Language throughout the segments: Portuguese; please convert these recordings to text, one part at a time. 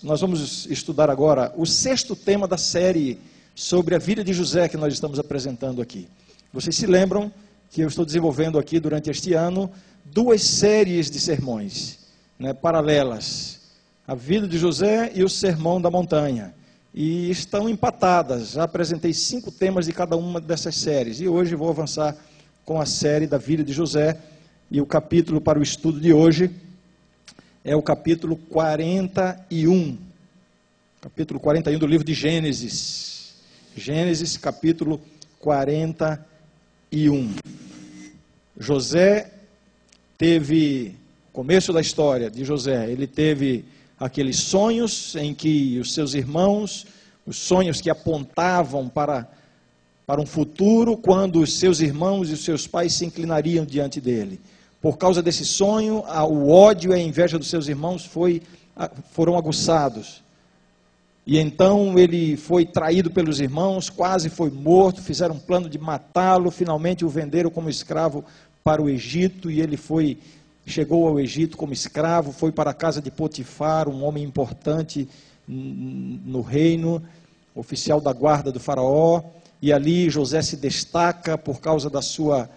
Nós vamos estudar agora o 6º tema da série sobre a vida de José que nós estamos apresentando aqui. Vocês se lembram que eu estou desenvolvendo aqui durante este ano 2 séries de sermões, paralelas. A vida de José e o Sermão da Montanha. E estão empatadas. Já apresentei 5 temas de cada uma dessas séries. E hoje vou avançar com a série da vida de José. E o capítulo para o estudo de hoje é o capítulo 41. Capítulo 41 do livro de Gênesis. Gênesis, capítulo 41. José teve, começo da história de José, ele teve aqueles sonhos em que os seus irmãos, os sonhos que apontavam para um futuro, quando os seus irmãos e os seus pais se inclinariam diante dele. Por causa desse sonho, o ódio e a inveja dos seus irmãos foram aguçados. E então ele foi traído pelos irmãos, quase foi morto, fizeram um plano de matá-lo, finalmente o venderam como escravo para o Egito, e ele chegou ao Egito como escravo, foi para a casa de Potifar, um homem importante no reino, oficial da guarda do faraó, e ali José se destaca por causa da sua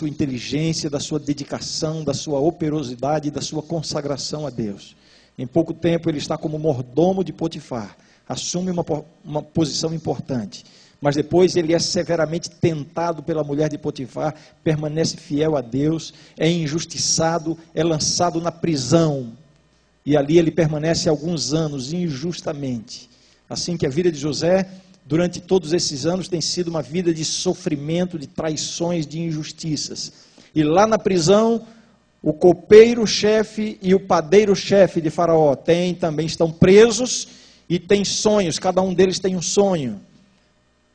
inteligência, da sua dedicação, da sua operosidade e da sua consagração a Deus. Em pouco tempo ele está como mordomo de Potifar, assume uma posição importante. Mas depois ele é severamente tentado pela mulher de Potifar, permanece fiel a Deus, é injustiçado, é lançado na prisão. E ali ele permanece alguns anos, injustamente. Assim que a vida de José, durante todos esses anos, tem sido uma vida de sofrimento, de traições, de injustiças. E lá na prisão, o copeiro-chefe e o padeiro-chefe de Faraó também estão presos e têm sonhos, cada um deles tem um sonho.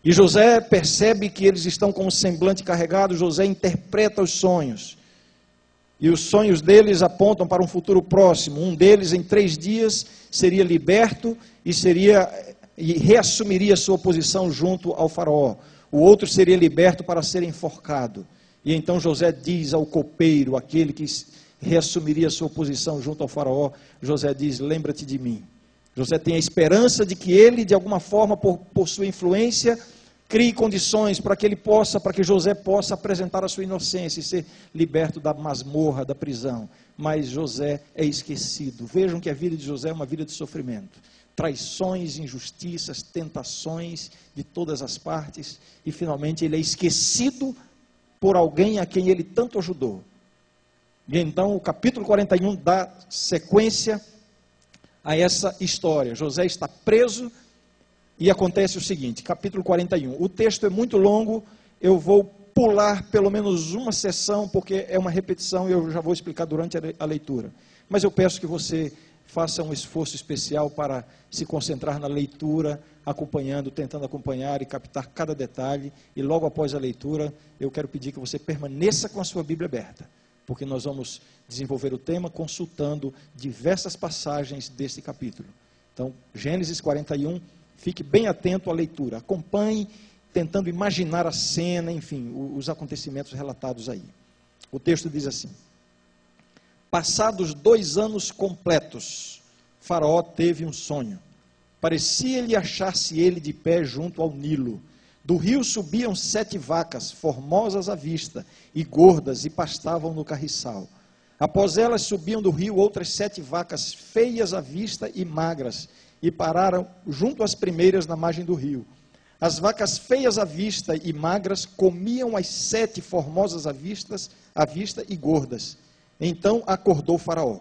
E José percebe que eles estão com o semblante carregado, José interpreta os sonhos. E os sonhos deles apontam para um futuro próximo. Um deles, em 3 dias, seria liberto e reassumiria sua posição junto ao faraó. O outro seria liberto para ser enforcado. E então José diz ao copeiro, aquele que reassumiria sua posição junto ao faraó, José diz: lembra-te de mim. José tem a esperança de que ele, de alguma forma, por sua influência, crie condições para que José possa apresentar a sua inocência e ser liberto da masmorra, da prisão. Mas José é esquecido. Vejam que a vida de José é uma vida de sofrimento. Traições, injustiças, tentações de todas as partes. E finalmente ele é esquecido por alguém a quem ele tanto ajudou. E então o capítulo 41 dá sequência a essa história. José está preso e acontece o seguinte, capítulo 41. O texto é muito longo, eu vou pular pelo menos uma sessão, porque é uma repetição e eu já vou explicar durante a leitura. Mas eu peço que você faça um esforço especial para se concentrar na leitura, tentando acompanhar e captar cada detalhe. E logo após a leitura, eu quero pedir que você permaneça com a sua Bíblia aberta, porque nós vamos desenvolver o tema consultando diversas passagens desse capítulo. Então, Gênesis 41, fique bem atento à leitura, acompanhe, tentando imaginar a cena, enfim, os acontecimentos relatados aí. O texto diz assim: passados 2 anos completos, Faraó teve um sonho. Parecia-lhe achar-se ele de pé junto ao Nilo. Do rio subiam 7 vacas, formosas à vista, e gordas, e pastavam no carriçal. Após elas subiam do rio outras 7 vacas, feias à vista e magras, e pararam junto às primeiras na margem do rio. As vacas feias à vista e magras comiam as 7 formosas à vista e gordas. Então acordou Faraó.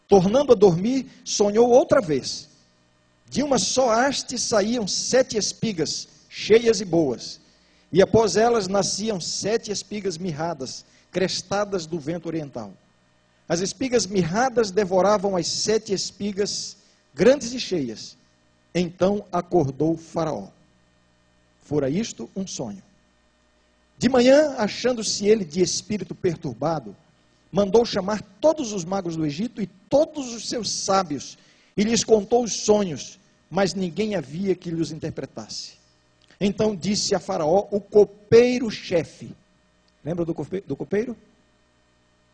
Tornando a dormir, sonhou outra vez. De uma só haste saíam 7 espigas, cheias e boas. E após elas nasciam 7 espigas mirradas, crestadas do vento oriental. As espigas mirradas devoravam as 7 espigas, grandes e cheias. Então acordou Faraó. Fora isto um sonho. De manhã, achando-se ele de espírito perturbado, mandou chamar todos os magos do Egito e todos os seus sábios, e lhes contou os sonhos, mas ninguém havia que lhes interpretasse. Então disse a Faraó o copeiro-chefe. Lembra do copeiro?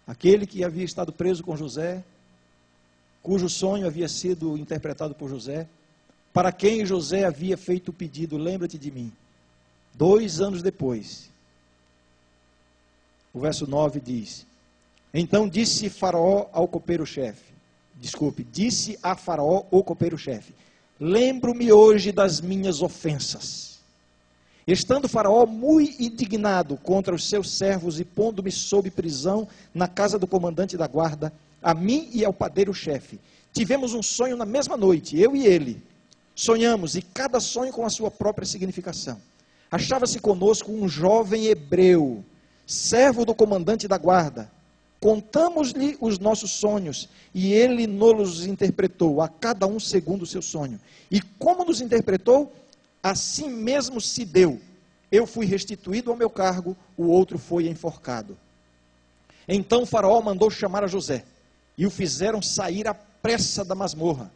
Aquele que havia estado preso com José, cujo sonho havia sido interpretado por José, para quem José havia feito o pedido, lembra-te de mim. 2 anos depois, o verso 9 diz, então disse Faraó ao copeiro-chefe, disse a Faraó o copeiro-chefe, lembro-me hoje das minhas ofensas. Estando Faraó muito indignado contra os seus servos e pondo-me sob prisão na casa do comandante da guarda, a mim e ao padeiro-chefe, tivemos um sonho na mesma noite, eu e ele. Sonhamos, e cada sonho com a sua própria significação. Achava-se conosco um jovem hebreu, servo do comandante da guarda. Contamos-lhe os nossos sonhos, e ele nos interpretou, a cada um segundo o seu sonho. E como nos interpretou, assim mesmo se deu. Eu fui restituído ao meu cargo, o outro foi enforcado. Então Faraó mandou chamar a José, e o fizeram sair à pressa da masmorra.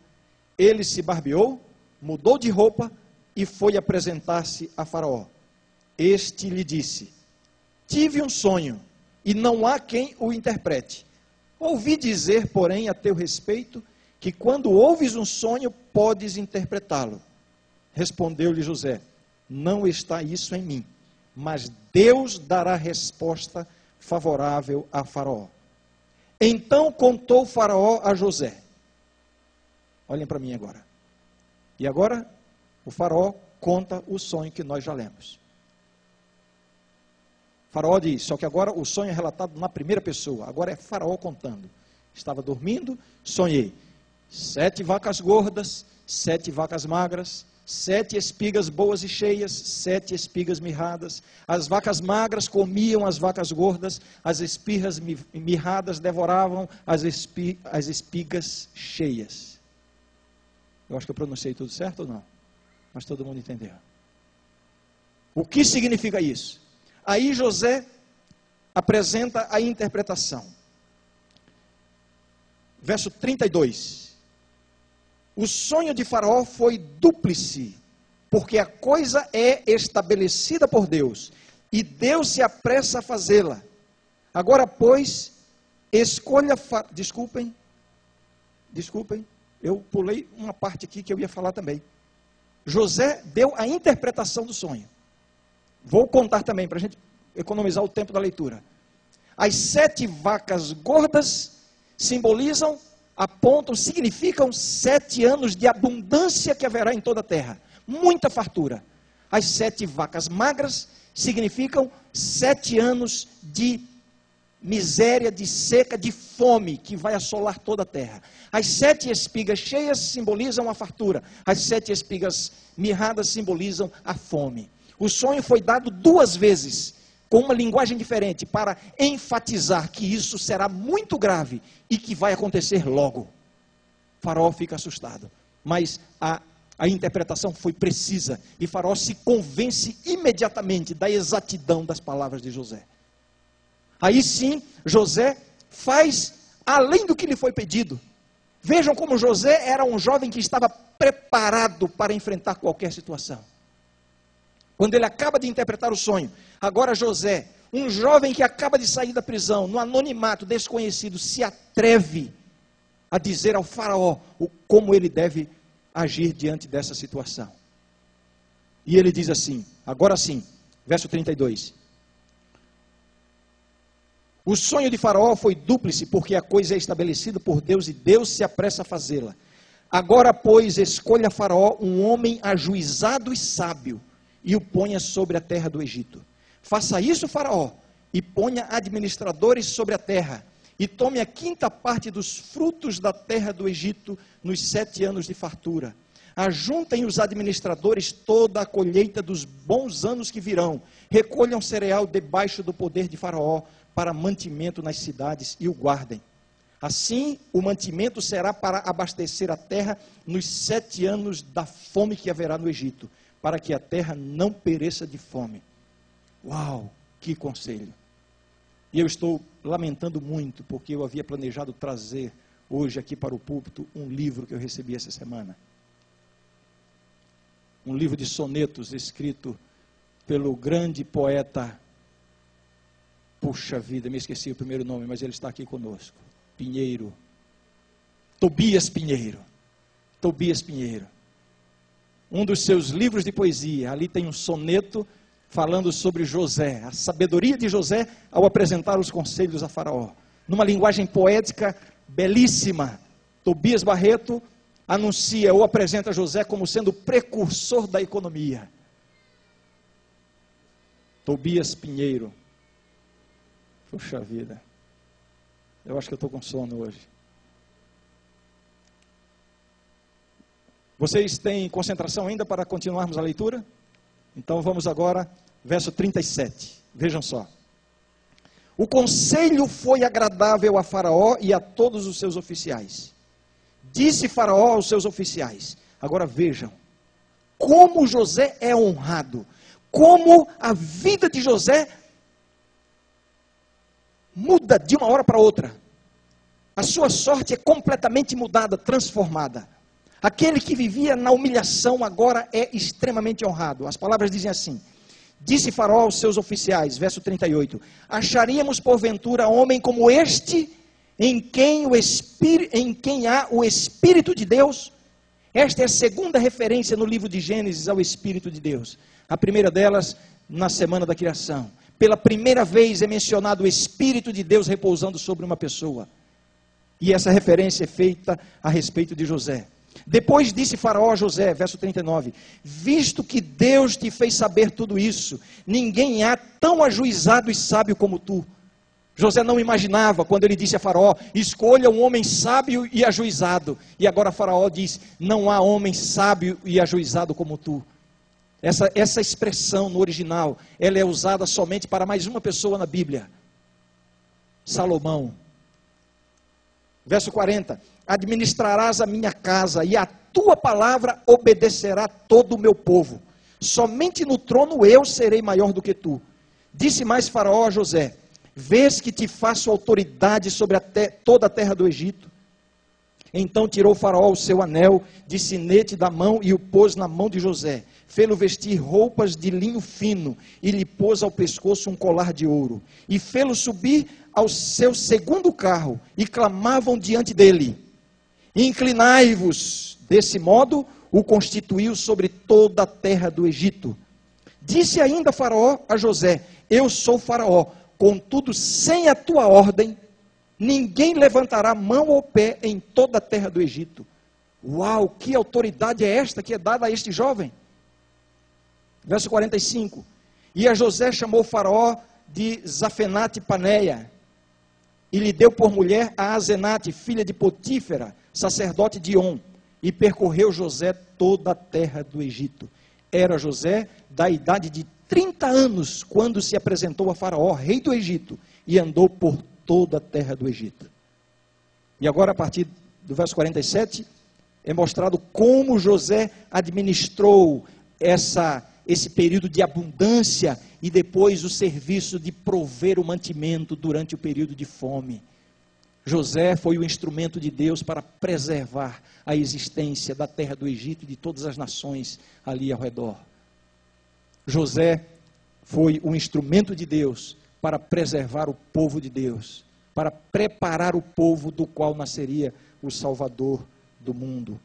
Ele se barbeou, mudou de roupa, e foi apresentar-se a Faraó. Este lhe disse, tive um sonho, e não há quem o interprete. Ouvi dizer, porém, a teu respeito, que quando ouves um sonho, podes interpretá-lo. Respondeu-lhe José, não está isso em mim, mas Deus dará resposta favorável a Faraó. Então contou Faraó a José. Olhem para mim agora. E agora, o Faraó conta o sonho que nós já lemos. Faraó diz, só que agora o sonho é relatado na primeira pessoa, agora é Faraó contando. Estava dormindo, sonhei. 7 vacas gordas, 7 vacas magras, 7 espigas boas e cheias, 7 espigas mirradas. As vacas magras comiam as vacas gordas, as espigas mirradas devoravam as espigas cheias. Eu acho que eu pronunciei tudo certo ou não? Mas todo mundo entendeu. O que significa isso? Aí José apresenta a interpretação. Verso 32. O sonho de Faraó foi dúplice, porque a coisa é estabelecida por Deus, e Deus se apressa a fazê-la. Agora, pois, escolha... Desculpem, eu pulei uma parte aqui que eu ia falar também. José deu a interpretação do sonho. Vou contar também, para a gente economizar o tempo da leitura. As 7 vacas gordas simbolizam, apontam, significam 7 anos de abundância que haverá em toda a terra. Muita fartura. As 7 vacas magras significam 7 anos de miséria, de seca, de fome, que vai assolar toda a terra. As 7 espigas cheias simbolizam a fartura. As 7 espigas mirradas simbolizam a fome. O sonho foi dado 2 vezes, com uma linguagem diferente, para enfatizar que isso será muito grave e que vai acontecer logo. Faraó fica assustado, mas a interpretação foi precisa, e Faraó se convence imediatamente da exatidão das palavras de José. Aí sim, José faz além do que lhe foi pedido. Vejam como José era um jovem que estava preparado para enfrentar qualquer situação. Quando ele acaba de interpretar o sonho, agora José, um jovem que acaba de sair da prisão, no anonimato, desconhecido, se atreve a dizer ao Faraó como ele deve agir diante dessa situação. E ele diz assim, agora sim, verso 32. O sonho de Faraó foi dúplice, porque a coisa é estabelecida por Deus e Deus se apressa a fazê-la. Agora, pois, escolha Faraó um homem ajuizado e sábio, e o ponha sobre a terra do Egito. Faça isso, Faraó, e ponha administradores sobre a terra, e tome a 5ª parte dos frutos da terra do Egito nos 7 anos de fartura. Ajuntem os administradores toda a colheita dos bons anos que virão. Recolham cereal debaixo do poder de Faraó, para mantimento nas cidades, e o guardem. Assim, o mantimento será para abastecer a terra nos 7 anos da fome que haverá no Egito, para que a terra não pereça de fome. Uau, que conselho! E eu estou lamentando muito, porque eu havia planejado trazer hoje aqui para o púlpito um livro que eu recebi essa semana. Um livro de sonetos escrito pelo grande poeta, puxa vida, me esqueci o primeiro nome, mas ele está aqui conosco, Pinheiro. Tobias Pinheiro. Tobias Pinheiro. Um dos seus livros de poesia, ali tem um soneto falando sobre José, a sabedoria de José ao apresentar os conselhos a Faraó. Numa linguagem poética belíssima, Tobias Barreto anuncia ou apresenta José como sendo o precursor da economia. Tobias Pinheiro. Puxa vida. Eu acho que eu estou com sono hoje. Vocês têm concentração ainda para continuarmos a leitura? Então vamos agora, verso 37. Vejam só. O conselho foi agradável a Faraó e a todos os seus oficiais. Disse Faraó aos seus oficiais. Agora vejam, como José é honrado. Como a vida de José muda de uma hora para outra. A sua sorte é completamente mudada, transformada. Aquele que vivia na humilhação agora é extremamente honrado. As palavras dizem assim: disse Faraó aos seus oficiais, verso 38, acharíamos porventura homem como este, em quem há o Espírito de Deus? Esta é a segunda referência no livro de Gênesis ao Espírito de Deus. A primeira delas, na semana da criação. Pela primeira vez é mencionado o Espírito de Deus repousando sobre uma pessoa. E essa referência é feita a respeito de José. Depois disse Faraó a José, verso 39, visto que Deus te fez saber tudo isso, ninguém há tão ajuizado e sábio como tu. José não imaginava, quando ele disse a Faraó, escolha um homem sábio e ajuizado. E agora Faraó diz, não há homem sábio e ajuizado como tu. Essa expressão no original, ela é usada somente para mais uma pessoa na Bíblia. Salomão. Verso 40, administrarás a minha casa e a tua palavra obedecerá todo o meu povo. Somente no trono eu serei maior do que tu. Disse mais Faraó a José, vês que te faço autoridade sobre toda a terra do Egito? Então tirou Faraó o seu anel de sinete da mão e o pôs na mão de José. Fê-lo vestir roupas de linho fino e lhe pôs ao pescoço um colar de ouro. E fê-lo subir ao seu segundo carro e clamavam diante dele. Inclinai-vos. Desse modo o constituiu sobre toda a terra do Egito. Disse ainda Faraó a José, eu sou Faraó, contudo sem a tua ordem, ninguém levantará mão ou pé em toda a terra do Egito. Uau, que autoridade é esta que é dada a este jovem? Verso 45, e a José chamou Faraó de Zafenate Paneia, e lhe deu por mulher a Azenate, filha de Potífera, sacerdote de On, e percorreu José toda a terra do Egito. Era José da idade de 30 anos, quando se apresentou a Faraó, rei do Egito, e andou por toda a terra do Egito. E agora, a partir do verso 47, é mostrado como José administrou esse período de abundância e depois o serviço de prover o mantimento durante o período de fome. José foi o instrumento de Deus para preservar a existência da terra do Egito e de todas as nações ali ao redor. José foi o instrumento de Deus para preservar o povo de Deus, para preparar o povo do qual nasceria o Salvador do mundo.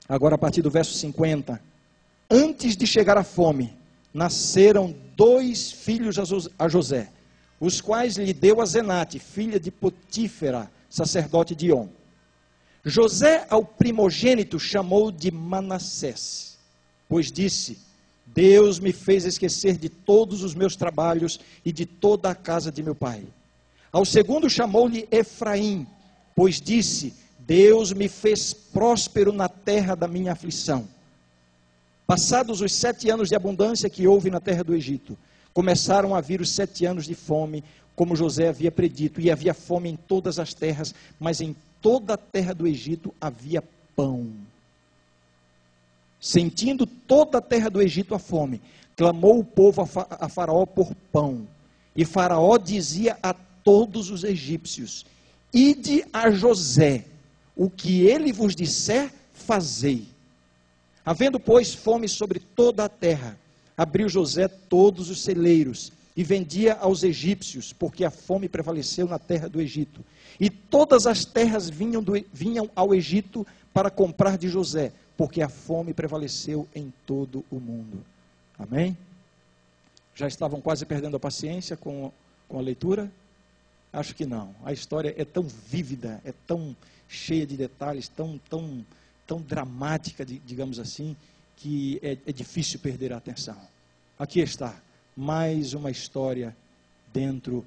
Agora, a partir do verso 50, antes de chegar a fome, nasceram 2 filhos a José, os quais lhe deu a Azenate, filha de Potífera, sacerdote de On. José ao primogênito chamou de Manassés, pois disse, Deus me fez esquecer de todos os meus trabalhos e de toda a casa de meu pai. Ao segundo chamou-lhe Efraim, pois disse, Deus me fez próspero na terra da minha aflição. Passados os 7 anos de abundância que houve na terra do Egito, começaram a vir os 7 anos de fome, como José havia predito, e havia fome em todas as terras, mas em toda a terra do Egito havia pão. Sentindo toda a terra do Egito a fome, clamou o povo a Faraó por pão. E Faraó dizia a todos os egípcios, ide a José, o que ele vos disser, fazei. Havendo, pois, fome sobre toda a terra, abriu José todos os celeiros, e vendia aos egípcios, porque a fome prevaleceu na terra do Egito. E todas as terras vinham ao Egito para comprar de José, porque a fome prevaleceu em todo o mundo. Amém? Já estavam quase perdendo a paciência com a leitura? Acho que não. A história é tão vívida, é tão cheia de detalhes, tão dramática, digamos assim, que é difícil perder a atenção. Aqui está, mais uma história dentro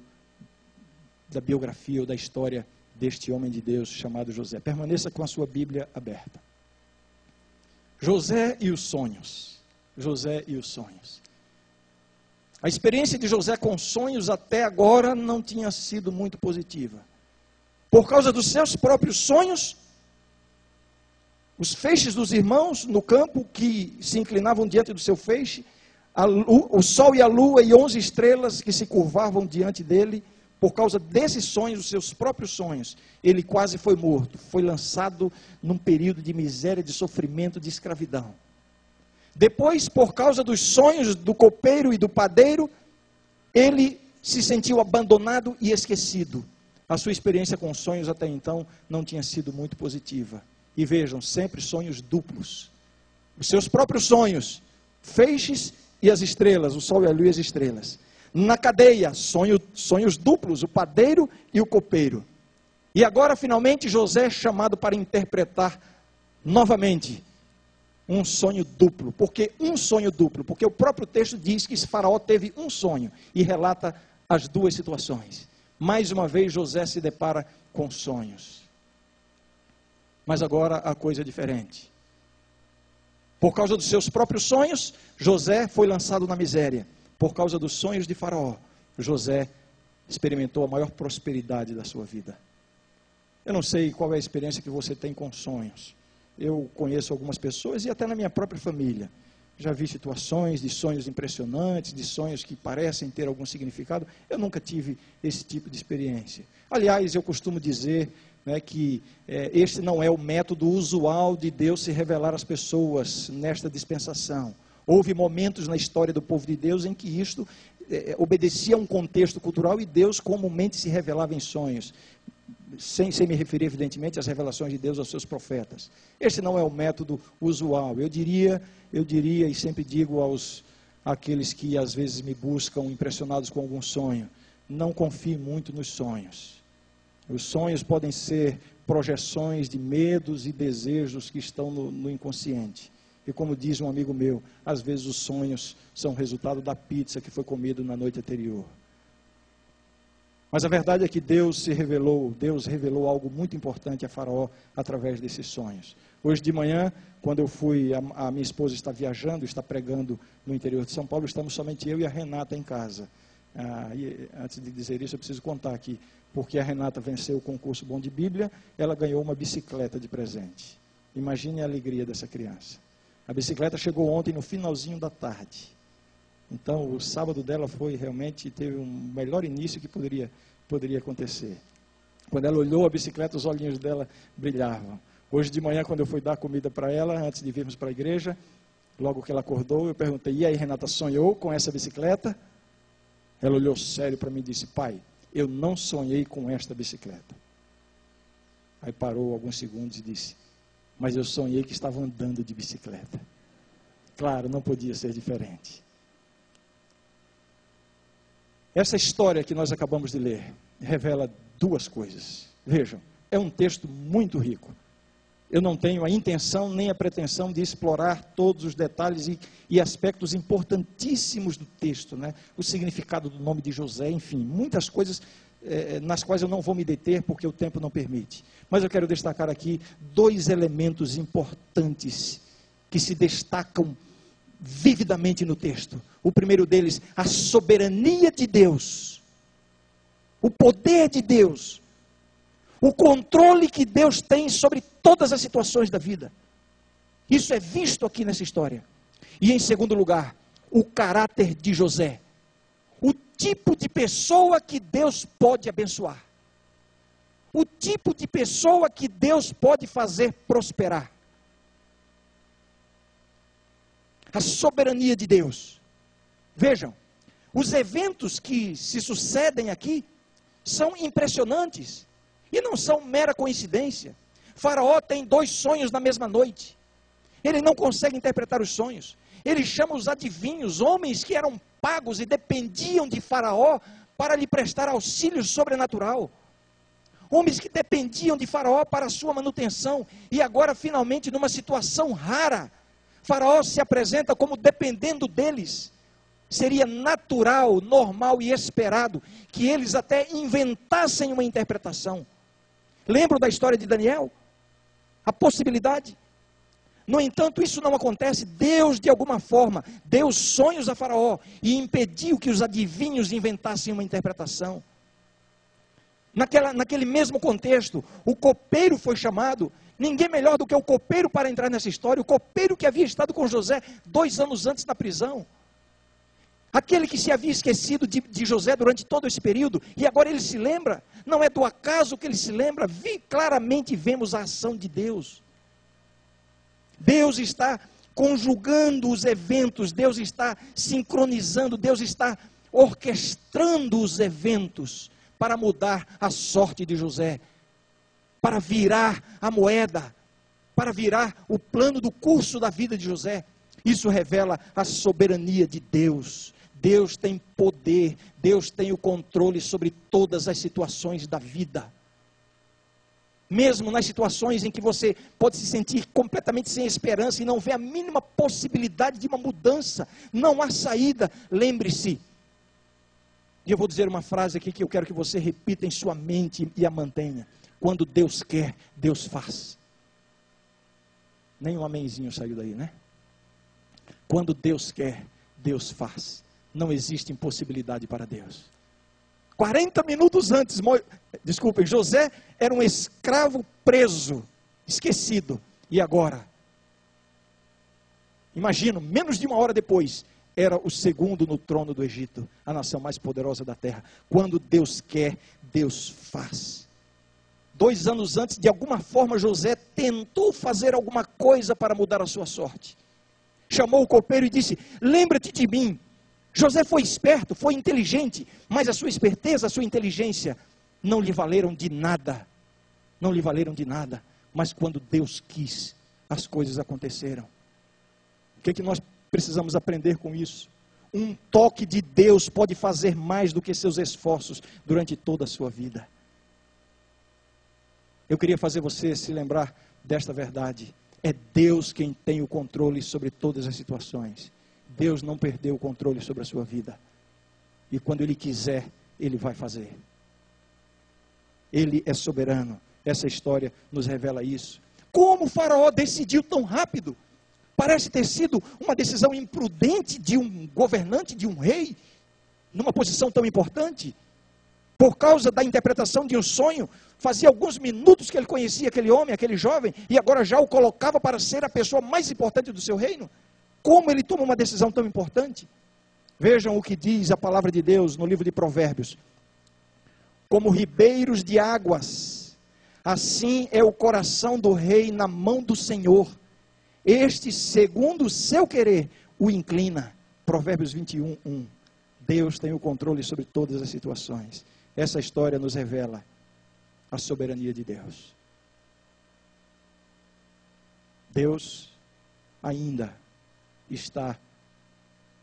da biografia ou da história deste homem de Deus chamado José. Permaneça com a sua Bíblia aberta. José e os sonhos. José e os sonhos. A experiência de José com sonhos até agora não tinha sido muito positiva. Por causa dos seus próprios sonhos, os feixes dos irmãos no campo que se inclinavam diante do seu feixe, o sol e a lua e 11 estrelas que se curvavam diante dele, por causa desses sonhos, os seus próprios sonhos, ele quase foi morto, foi lançado num período de miséria, de sofrimento, de escravidão. Depois, por causa dos sonhos do copeiro e do padeiro, ele se sentiu abandonado e esquecido. A sua experiência com sonhos até então não tinha sido muito positiva. E vejam, sempre sonhos duplos. Os seus próprios sonhos, feixes e as estrelas, o sol e a lua e as estrelas. Na cadeia, sonhos duplos, o padeiro e o copeiro. E agora, finalmente, José é chamado para interpretar novamente um sonho duplo. Por que um sonho duplo? Porque o próprio texto diz que esse faraó teve um sonho e relata as duas situações. Mais uma vez, José se depara com sonhos. Mas agora a coisa é diferente. Por causa dos seus próprios sonhos, José foi lançado na miséria. Por causa dos sonhos de Faraó, José experimentou a maior prosperidade da sua vida. Eu não sei qual é a experiência que você tem com sonhos. Eu conheço algumas pessoas e até na minha própria família. Já vi situações de sonhos impressionantes, de sonhos que parecem ter algum significado. Eu nunca tive esse tipo de experiência. Aliás, eu costumo dizer que este não é o método usual de Deus se revelar às pessoas nesta dispensação. Houve momentos na história do povo de Deus em que isto obedecia a um contexto cultural e Deus comumente se revelava em sonhos. Sem me referir, evidentemente, às revelações de Deus aos seus profetas. Este não é o método usual. Eu diria e sempre digo àqueles que às vezes me buscam impressionados com algum sonho, não confie muito nos sonhos. Os sonhos podem ser projeções de medos e desejos que estão no inconsciente. E como diz um amigo meu, às vezes os sonhos são resultado da pizza que foi comida na noite anterior. Mas a verdade é que Deus revelou algo muito importante a Faraó através desses sonhos. Hoje de manhã, quando eu fui, a minha esposa está viajando, está pregando no interior de São Paulo, estamos somente eu e a Renata em casa. E antes de dizer isso, eu preciso contar aqui, porque a Renata venceu o concurso Bom de Bíblia, ela ganhou uma bicicleta de presente. Imagine a alegria dessa criança. A bicicleta chegou ontem no finalzinho da tarde. Então, o sábado dela teve um melhor início que poderia acontecer. Quando ela olhou a bicicleta, os olhinhos dela brilhavam. Hoje de manhã, quando eu fui dar comida para ela, antes de virmos para a igreja, logo que ela acordou, eu perguntei, e aí, Renata, sonhou com essa bicicleta? Ela olhou sério para mim e disse, pai, eu não sonhei com esta bicicleta. Aí parou alguns segundos e disse, mas eu sonhei que estava andando de bicicleta. Claro, não podia ser diferente. Essa história que nós acabamos de ler revela duas coisas. Vejam, é um texto muito rico. Eu não tenho a intenção nem a pretensão de explorar todos os detalhes e aspectos importantíssimos do texto, né? O significado do nome de José, enfim, muitas coisas nas quais eu não vou me deter porque o tempo não permite. Mas eu quero destacar aqui dois elementos importantes que se destacam vividamente no texto. O primeiro deles, a soberania de Deus, o poder de Deus, o controle que Deus tem sobre todas as situações da vida. Isso é visto aqui nessa história. E em segundo lugar, o caráter de José, o tipo de pessoa que Deus pode abençoar, o tipo de pessoa que Deus pode fazer prosperar. A soberania de Deus. Vejam, Os eventos que se sucedem aqui são impressionantes e não são mera coincidência. Faraó tem 2 sonhos na mesma noite. Ele não consegue interpretar os sonhos. Ele chama os adivinhos, homens que eram pagos e dependiam de Faraó para lhe prestar auxílio sobrenatural. Homens que dependiam de Faraó para a sua manutenção. E agora, finalmente, numa situação rara, Faraó se apresenta como dependendo deles. Seria natural, normal e esperado que eles até inventassem uma interpretação. Lembram da história de Daniel? A possibilidade. No entanto, isso não acontece. Deus, de alguma forma, deu sonhos a Faraó e impediu que os adivinhos inventassem uma interpretação. Naquele mesmo contexto, o copeiro foi chamado. Ninguém melhor do que o copeiro para entrar nessa história. O copeiro que havia estado com José 2 anos antes na prisão. Aquele que se havia esquecido de José durante todo esse período, e agora ele se lembra. Não é do acaso que ele se lembra. Claramente vemos a ação de Deus. Deus está conjugando os eventos, Deus está sincronizando, Deus está orquestrando os eventos para mudar a sorte de José, para virar a moeda, para virar o plano do curso da vida de José. Isso revela a soberania de Deus. Deus tem poder, Deus tem o controle sobre todas as situações da vida. Mesmo nas situações em que você pode se sentir completamente sem esperança e não vê a mínima possibilidade de uma mudança, não há saída, lembre-se. E eu vou dizer uma frase aqui que eu quero que você repita em sua mente e a mantenha. Quando Deus quer, Deus faz. Nem um amenzinho saiu daí, né? Quando Deus quer, Deus faz. Não existe impossibilidade para Deus. 40 minutos antes, José era um escravo preso, esquecido. E agora? Imagino, menos de 1 hora depois, era o segundo no trono do Egito, a nação mais poderosa da terra. Quando Deus quer, Deus faz. 2 anos antes, de alguma forma, José tentou fazer alguma coisa para mudar a sua sorte. Chamou o copeiro e disse: lembra-te de mim. José foi esperto, foi inteligente, mas a sua esperteza, a sua inteligência não lhe valeram de nada. Não lhe valeram de nada. Mas quando Deus quis, as coisas aconteceram. O que é que nós precisamos aprender com isso? Um toque de Deus pode fazer mais do que seus esforços durante toda a sua vida. Eu queria fazer você se lembrar desta verdade. É Deus quem tem o controle sobre todas as situações. Deus não perdeu o controle sobre a sua vida. E quando Ele quiser, Ele vai fazer. Ele é soberano. Essa história nos revela isso. Como o Faraó decidiu tão rápido? Parece ter sido uma decisão imprudente de um governante, de um rei, numa posição tão importante. Por causa da interpretação de um sonho, fazia alguns minutos que ele conhecia aquele homem, aquele jovem, e agora já o colocava para ser a pessoa mais importante do seu reino. Como ele toma uma decisão tão importante? Vejam o que diz a palavra de Deus no livro de Provérbios. Como ribeiros de águas, assim é o coração do rei na mão do Senhor. Este, segundo o seu querer, o inclina. Provérbios 21, 1. Deus tem o controle sobre todas as situações. Essa história nos revela a soberania de Deus. Deus ainda está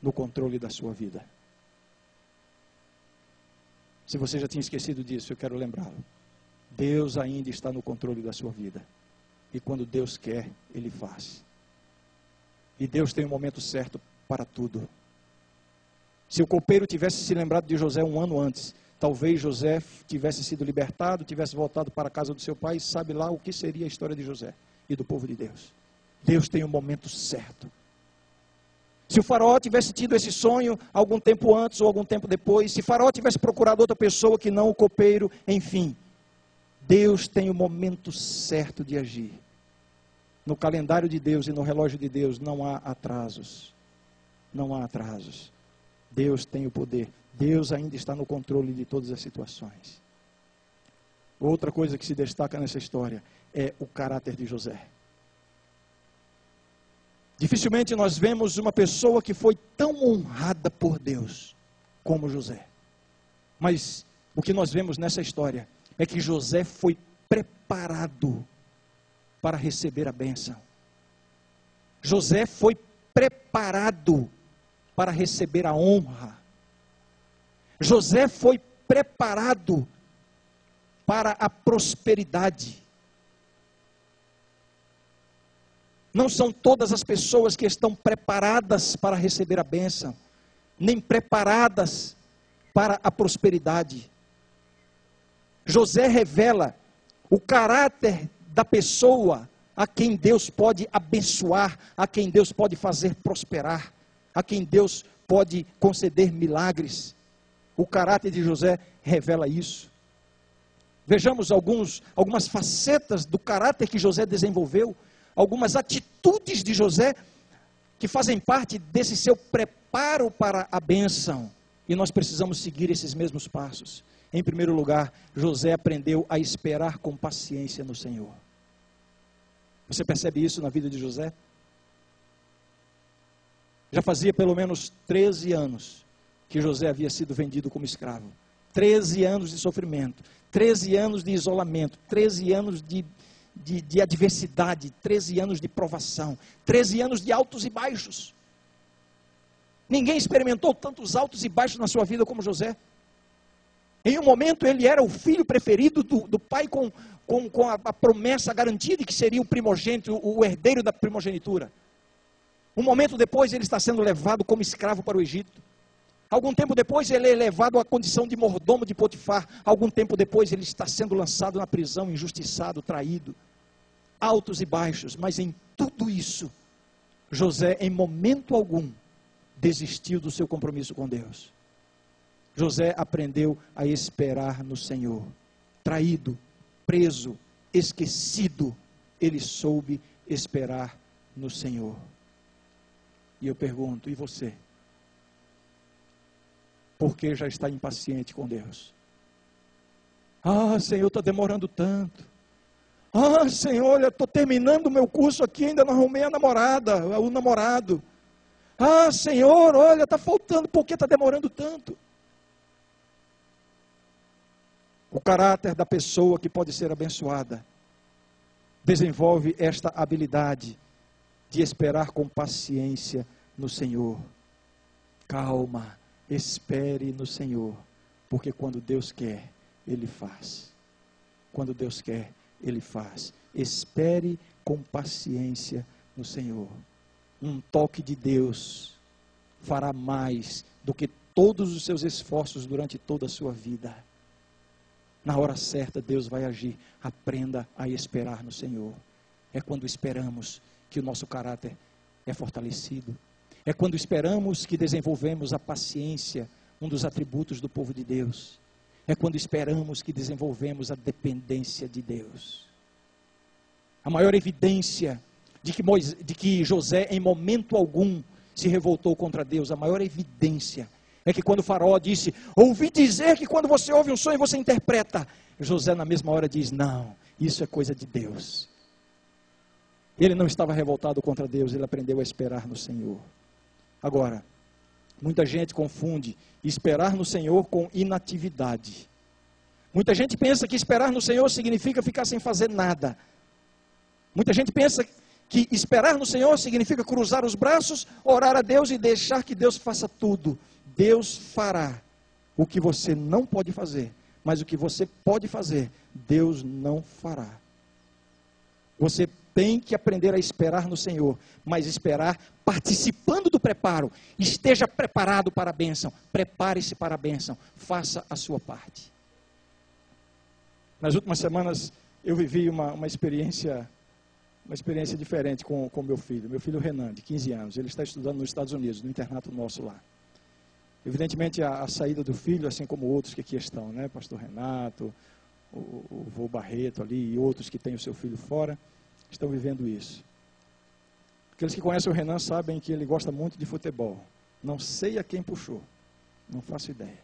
no controle da sua vida. Se você já tinha esquecido disso, eu quero lembrá-lo. Deus ainda está no controle da sua vida. E quando Deus quer, Ele faz. E Deus tem um momento certo para tudo. Se o copeiro tivesse se lembrado de José 1 ano antes, talvez José tivesse sido libertado, tivesse voltado para a casa do seu pai, sabe lá o que seria a história de José e do povo de Deus. Deus tem um momento certo. Se o Faraó tivesse tido esse sonho algum tempo antes ou algum tempo depois, se o Faraó tivesse procurado outra pessoa que não o copeiro, enfim, Deus tem o momento certo de agir. No calendário de Deus e no relógio de Deus não há atrasos. Não há atrasos. Deus tem o poder. Deus ainda está no controle de todas as situações. Outra coisa que se destaca nessa história é o caráter de José. Dificilmente nós vemos uma pessoa que foi tão honrada por Deus, como José. Mas o que nós vemos nessa história é que José foi preparado para receber a bênção. José foi preparado para receber a honra. José foi preparado para a prosperidade. Não são todas as pessoas que estão preparadas para receber a bênção, nem preparadas para a prosperidade. José revela o caráter da pessoa a quem Deus pode abençoar, a quem Deus pode fazer prosperar, a quem Deus pode conceder milagres. O caráter de José revela isso. Vejamos algumas facetas do caráter que José desenvolveu, algumas atitudes de José que fazem parte desse seu preparo para a bênção. E nós precisamos seguir esses mesmos passos. Em primeiro lugar, José aprendeu a esperar com paciência no Senhor. Você percebe isso na vida de José? Já fazia pelo menos 13 anos que José havia sido vendido como escravo. 13 anos de sofrimento, 13 anos de isolamento, 13 anos de adversidade, 13 anos de provação, 13 anos de altos e baixos. Ninguém experimentou tantos altos e baixos na sua vida como José. Em um momento ele era o filho preferido do pai com a promessa garantida de que seria o primogênito, o herdeiro da primogenitura. Um momento depois ele está sendo levado como escravo para o Egito. Algum tempo depois ele é levado à condição de mordomo de Potifar. Algum tempo depois ele está sendo lançado na prisão, injustiçado, traído. Altos e baixos, mas em tudo isso, José em momento algum desistiu do seu compromisso com Deus. José aprendeu a esperar no Senhor. Traído, preso, esquecido, ele soube esperar no Senhor. E eu pergunto, e você? Por que já está impaciente com Deus? Ah, Senhor, está demorando tanto. Ah, Senhor, olha, estou terminando o meu curso aqui, ainda não arrumei a namorada, o namorado. Ah, Senhor, olha, está faltando, por que está demorando tanto? O caráter da pessoa que pode ser abençoada desenvolve esta habilidade de esperar com paciência no Senhor. Calma, espere no Senhor, porque quando Deus quer, Ele faz. Quando Deus quer, Ele faz. Espere com paciência no Senhor. Um toque de Deus fará mais do que todos os seus esforços durante toda a sua vida. Na hora certa, Deus vai agir. Aprenda a esperar no Senhor. É quando esperamos que o nosso caráter é fortalecido. É quando esperamos que desenvolvemos a paciência, um dos atributos do povo de Deus. É quando esperamos que desenvolvemos a dependência de Deus. A maior evidência de que José, em momento algum, se revoltou contra Deus, a maior evidência é que quando o faraó disse, ouvi dizer que quando você ouve um sonho você interpreta, José na mesma hora diz, não, isso é coisa de Deus. Ele não estava revoltado contra Deus, ele aprendeu a esperar no Senhor. Agora, muita gente confunde esperar no Senhor com inatividade. Muita gente pensa que esperar no Senhor significa ficar sem fazer nada. Muita gente pensa que esperar no Senhor significa cruzar os braços, orar a Deus e deixar que Deus faça tudo. Deus fará o que você não pode fazer, mas o que você pode fazer, Deus não fará. Você tem que aprender a esperar no Senhor, mas esperar participando do preparo. Esteja preparado para a bênção, prepare-se para a bênção, faça a sua parte. Nas últimas semanas eu vivi uma experiência diferente com meu filho Renan, de 15 anos, ele está estudando nos Estados Unidos, no internato nosso lá. Evidentemente a saída do filho, assim como outros que aqui estão, né? Pastor Renato, o vô Barreto ali e outros que têm o seu filho fora, estão vivendo isso. Aqueles que conhecem o Renan sabem que ele gosta muito de futebol. Não sei a quem puxou, não faço ideia.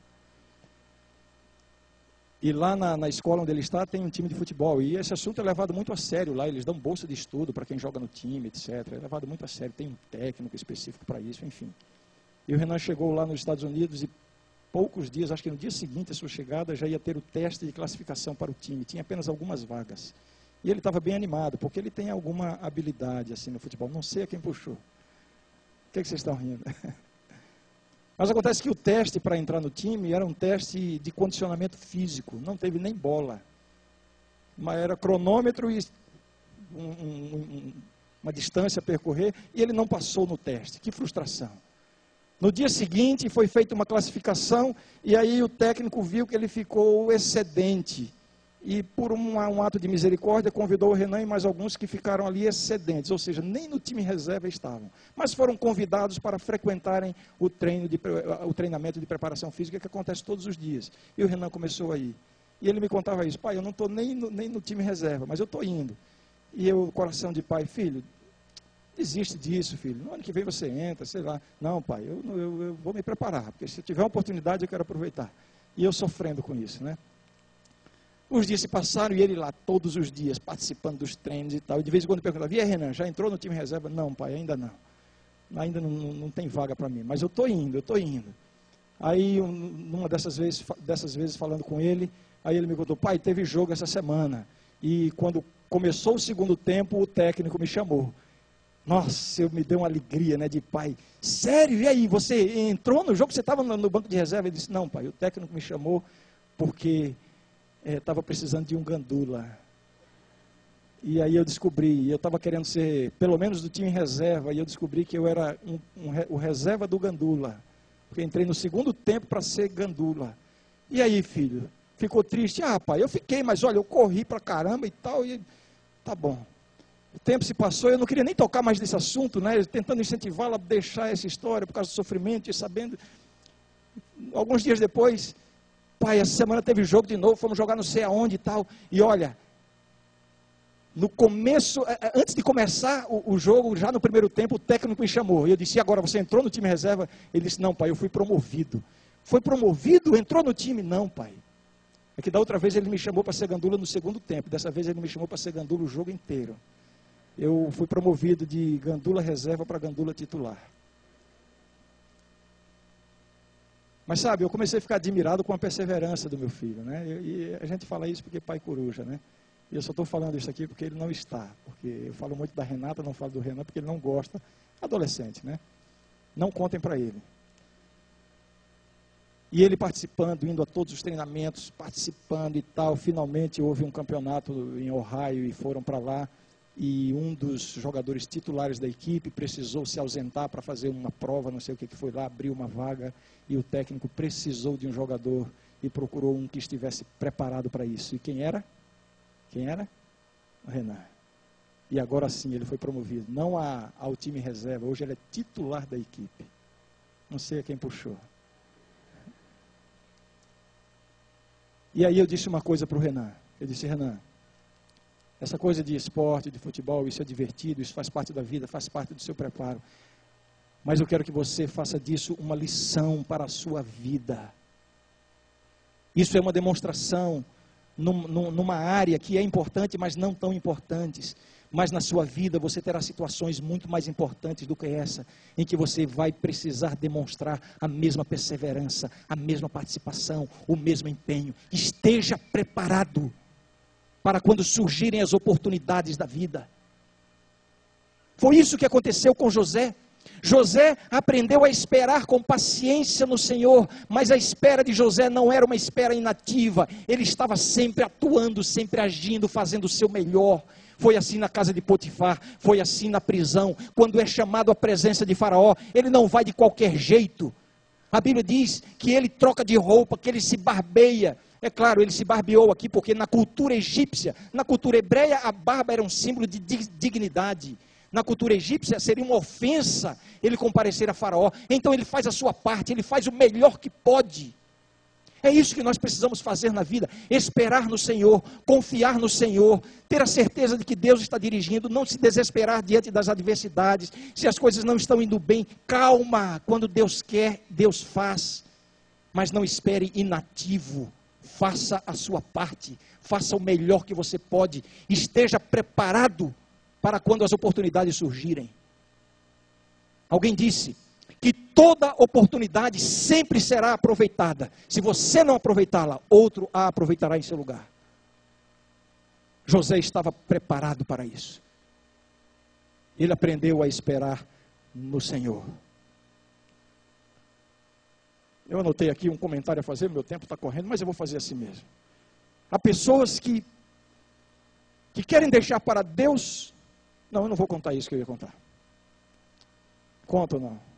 E lá na escola onde ele está tem um time de futebol, e esse assunto é levado muito a sério lá, eles dão bolsa de estudo para quem joga no time, etc. É levado muito a sério, tem um técnico específico para isso, enfim. E o Renan chegou lá nos Estados Unidos e poucos dias, acho que no dia seguinte à sua chegada, já ia ter o teste de classificação para o time. Tinha apenas algumas vagas. E ele estava bem animado, porque ele tem alguma habilidade assim no futebol. Não sei a quem puxou. O que vocês estão rindo? Mas acontece que o teste para entrar no time era um teste de condicionamento físico. Não teve nem bola. Mas era cronômetro e uma distância a percorrer. E ele não passou no teste. Que frustração. No dia seguinte foi feita uma classificação e aí o técnico viu que ele ficou excedente. E por um ato de misericórdia convidou o Renan e mais alguns que ficaram ali excedentes, ou seja, nem no time reserva estavam. Mas foram convidados para frequentarem o treinamento de preparação física que acontece todos os dias. E o Renan começou a ir. E ele me contava isso: pai, eu não estou nem no time reserva, mas eu estou indo. E eu, coração de pai: filho, desiste disso, filho. No ano que vem você entra, sei lá. Não, pai, eu vou me preparar, porque se tiver uma oportunidade eu quero aproveitar. E eu sofrendo com isso, né? Os dias se passaram e ele lá todos os dias, participando dos treinos e tal. E de vez em quando perguntava: e aí, Renan, já entrou no time reserva? Não, pai, ainda não. Ainda não tem vaga para mim, mas eu estou indo. Aí, numa dessas vezes falando com ele, aí ele me contou: pai, teve jogo essa semana. E quando começou o segundo tempo, o técnico me chamou. Nossa, eu me dei uma alegria, né, de pai. Sério? E aí, você entrou no jogo? Você estava no banco de reserva? Ele disse: não, pai, o técnico me chamou porque estava precisando de um gandula. E aí eu descobri, eu estava querendo ser, pelo menos do time reserva, e eu descobri que eu era o reserva do gandula. Porque entrei no segundo tempo para ser gandula. E aí, filho, ficou triste? Ah, pai, eu fiquei, mas olha, eu corri para caramba e tal, e tá bom. O tempo se passou, eu não queria nem tocar mais nesse assunto, né? Tentando incentivá-la a deixar essa história por causa do sofrimento e sabendo. Alguns dias depois, pai, essa semana teve jogo de novo, fomos jogar não sei aonde e tal. E olha, no começo, antes de começar o jogo, já no primeiro tempo, o técnico me chamou. E eu disse: e agora, você entrou no time reserva? Ele disse: não, pai, eu fui promovido. Foi promovido? Entrou no time? Não, pai. É que da outra vez ele me chamou para ser gandula no segundo tempo. Dessa vez ele me chamou para ser gandula o jogo inteiro. Eu fui promovido de gandula reserva para gandula titular. Mas sabe, eu comecei a ficar admirado com a perseverança do meu filho, né? E a gente fala isso porque pai coruja, né? E eu só estou falando isso aqui porque ele não está. Porque eu falo muito da Renata, não falo do Renan, porque ele não gosta. Adolescente, né? Não contem para ele. E ele participando, indo a todos os treinamentos, participando e tal. Finalmente houve um campeonato em Ohio e foram para lá. E um dos jogadores titulares da equipe precisou se ausentar para fazer uma prova, não sei o que foi lá, abriu uma vaga. E o técnico precisou de um jogador e procurou um que estivesse preparado para isso. E quem era? Quem era? O Renan. E agora sim ele foi promovido, não ao time reserva, hoje ele é titular da equipe. Não sei a quem puxou. E aí eu disse uma coisa para o Renan. Eu disse: Renan, essa coisa de esporte, de futebol, isso é divertido, isso faz parte da vida, faz parte do seu preparo. Mas eu quero que você faça disso uma lição para a sua vida. Isso é uma demonstração numa área que é importante, mas não tão importantes. Mas na sua vida você terá situações muito mais importantes do que essa, em que você vai precisar demonstrar a mesma perseverança, a mesma participação, o mesmo empenho. Esteja preparado para quando surgirem as oportunidades da vida. Foi isso que aconteceu com José. José aprendeu a esperar com paciência no Senhor, mas a espera de José não era uma espera inativa. Ele estava sempre atuando, sempre agindo, fazendo o seu melhor. Foi assim na casa de Potifar, foi assim na prisão. Quando é chamado à presença de Faraó, ele não vai de qualquer jeito. A Bíblia diz que ele troca de roupa, que ele se barbeia. É claro, ele se barbeou aqui porque na cultura egípcia, na cultura hebreia, a barba era um símbolo de dignidade. Na cultura egípcia seria uma ofensa ele comparecer a Faraó. Então ele faz a sua parte, ele faz o melhor que pode. É isso que nós precisamos fazer na vida: esperar no Senhor, confiar no Senhor, ter a certeza de que Deus está dirigindo, não se desesperar diante das adversidades. Se as coisas não estão indo bem, calma, quando Deus quer, Deus faz. Mas não espere inativo, faça a sua parte, faça o melhor que você pode, esteja preparado para quando as oportunidades surgirem. Alguém disse: que toda oportunidade sempre será aproveitada. Se você não aproveitá-la, outro a aproveitará em seu lugar. José estava preparado para isso. Ele aprendeu a esperar no Senhor. Eu anotei aqui um comentário a fazer, meu tempo está correndo, mas eu vou fazer assim mesmo. Há pessoas que querem deixar para Deus. Não, eu não vou contar isso que eu ia contar. Conta ou não?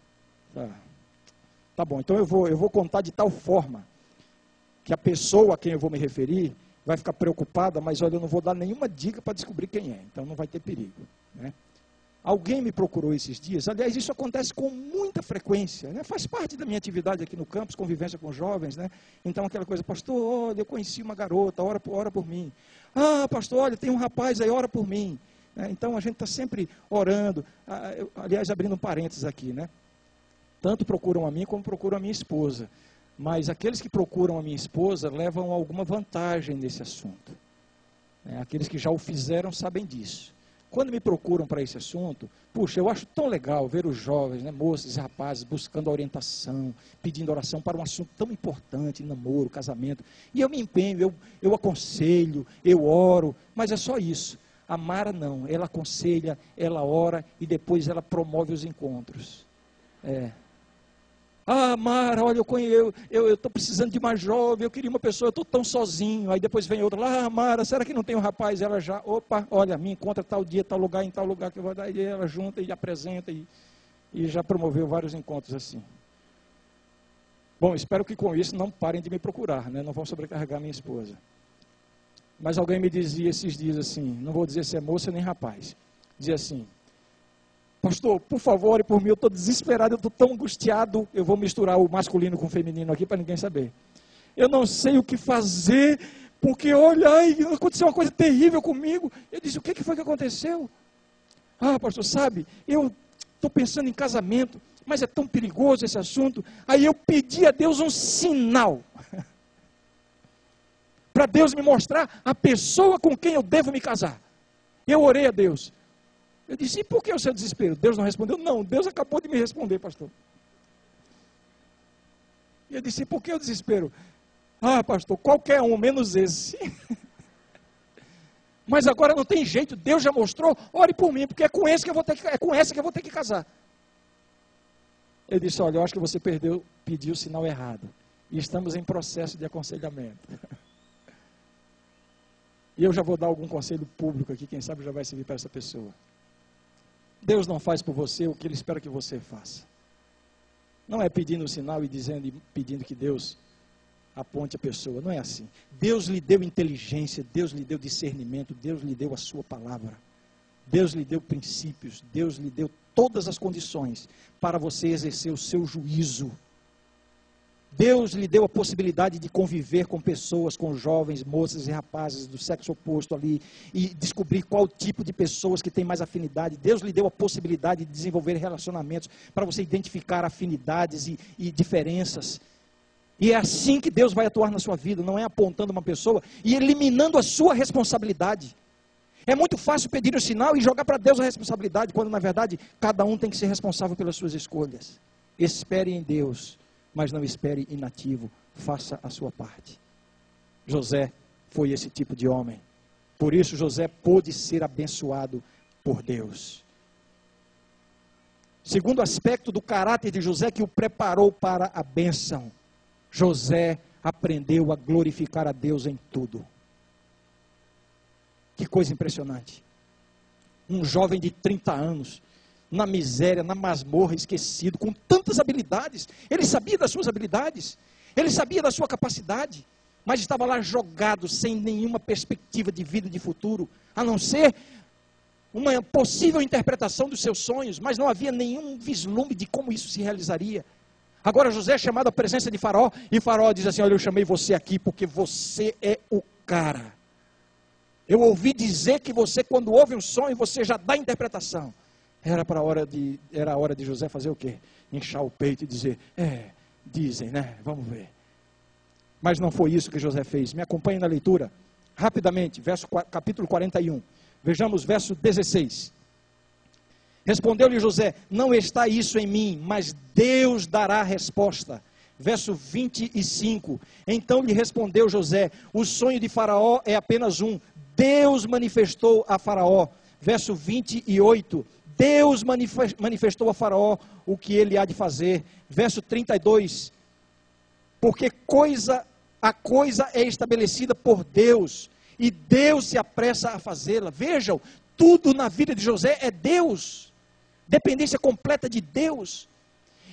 Tá bom, então eu vou contar de tal forma que a pessoa a quem eu vou me referir vai ficar preocupada, mas olha, eu não vou dar nenhuma dica para descobrir quem é, então não vai ter perigo, né? Alguém me procurou esses dias, aliás, isso acontece com muita frequência, né? Faz parte da minha atividade aqui no campus, convivência com jovens, né? Então aquela coisa, pastor, olha, eu conheci uma garota, ora por mim. Ah, pastor, olha, tem um rapaz aí, ora por mim. Então a gente está sempre orando, aliás, abrindo um parênteses aqui, né? Tanto procuram a mim como procuram a minha esposa. Mas aqueles que procuram a minha esposa levam alguma vantagem nesse assunto. Aqueles que já o fizeram sabem disso. Quando me procuram para esse assunto, puxa, eu acho tão legal ver os jovens, né, moças e rapazes buscando orientação, pedindo oração para um assunto tão importante, namoro, casamento. E eu me empenho, eu aconselho, eu oro, mas é só isso. A Mara não, ela aconselha, ela ora e depois ela promove os encontros. Ah, Mara, olha, eu estou precisando de uma jovem, eu queria uma pessoa, eu estou tão sozinho. Aí depois vem outra lá, Mara, será que não tem um rapaz? Ela já, opa, olha, me encontra tal dia, tal lugar, em tal lugar que eu vou dar. E ela junta e apresenta e já promoveu vários encontros assim. Bom, espero que com isso não parem de me procurar, né? Não vão sobrecarregar minha esposa. Mas alguém me dizia esses dias assim, não vou dizer se é moça nem rapaz, dizia assim: pastor, por favor, ore por mim, eu estou desesperado, eu estou tão angustiado. Eu vou misturar o masculino com o feminino aqui para ninguém saber. Eu não sei o que fazer, porque olha, aconteceu uma coisa terrível comigo. Eu disse, o que foi que aconteceu? Ah, pastor, sabe, eu estou pensando em casamento, mas é tão perigoso esse assunto. Aí eu pedi a Deus um sinal, para Deus me mostrar a pessoa com quem eu devo me casar. Eu orei a Deus. Eu disse, e por que o seu desespero? Deus não respondeu? Não, Deus acabou de me responder, pastor. E eu disse, por que o desespero? Ah, pastor, qualquer um, menos esse. Mas agora não tem jeito, Deus já mostrou, ore por mim, porque é com essa que eu vou ter que casar. Eu disse, olha, eu acho que você pediu o sinal errado. E estamos em processo de aconselhamento. E eu já vou dar algum conselho público aqui, quem sabe já vai servir para essa pessoa. Deus não faz por você o que Ele espera que você faça. Não é pedindo o sinal e pedindo que Deus aponte a pessoa. Não é assim. Deus lhe deu inteligência, Deus lhe deu discernimento, Deus lhe deu a sua palavra. Deus lhe deu princípios, Deus lhe deu todas as condições para você exercer o seu juízo. Deus lhe deu a possibilidade de conviver com pessoas, com jovens, moças e rapazes do sexo oposto ali, e descobrir qual tipo de pessoas que tem mais afinidade. Deus lhe deu a possibilidade de desenvolver relacionamentos para você identificar afinidades e diferenças. E é assim que Deus vai atuar na sua vida, não é apontando uma pessoa e eliminando a sua responsabilidade. É muito fácil pedir o sinal e jogar para Deus a responsabilidade, quando na verdade cada um tem que ser responsável pelas suas escolhas. Espere em Deus, mas não espere inativo, faça a sua parte. José foi esse tipo de homem. Por isso José pôde ser abençoado por Deus. Segundo aspecto do caráter de José que o preparou para a bênção, José aprendeu a glorificar a Deus em tudo. Que coisa impressionante. Um jovem de 30 anos, na miséria, na masmorra, esquecido, com tantas habilidades. Ele sabia das suas habilidades, ele sabia da sua capacidade, mas estava lá jogado, sem nenhuma perspectiva de vida e de futuro, a não ser uma possível interpretação dos seus sonhos, mas não havia nenhum vislumbre de como isso se realizaria. Agora José é chamado à presença de Faraó, e Faraó diz assim, olha, eu chamei você aqui porque você é o cara. Eu ouvi dizer que você, quando ouve um sonho, você já dá interpretação. Era a hora de José fazer o quê? Inchar o peito e dizer, dizem, né? Vamos ver. Mas não foi isso que José fez. Me acompanhe na leitura, rapidamente, capítulo 41. Vejamos verso 16. Respondeu-lhe José: não está isso em mim, mas Deus dará a resposta. Verso 25, então lhe respondeu José: o sonho de Faraó é apenas um, Deus manifestou a Faraó. Verso 28, Deus manifestou a Faraó o que ele há de fazer. Verso 32, porque a coisa é estabelecida por Deus, e Deus se apressa a fazê-la. Vejam, tudo na vida de José é Deus, dependência completa de Deus.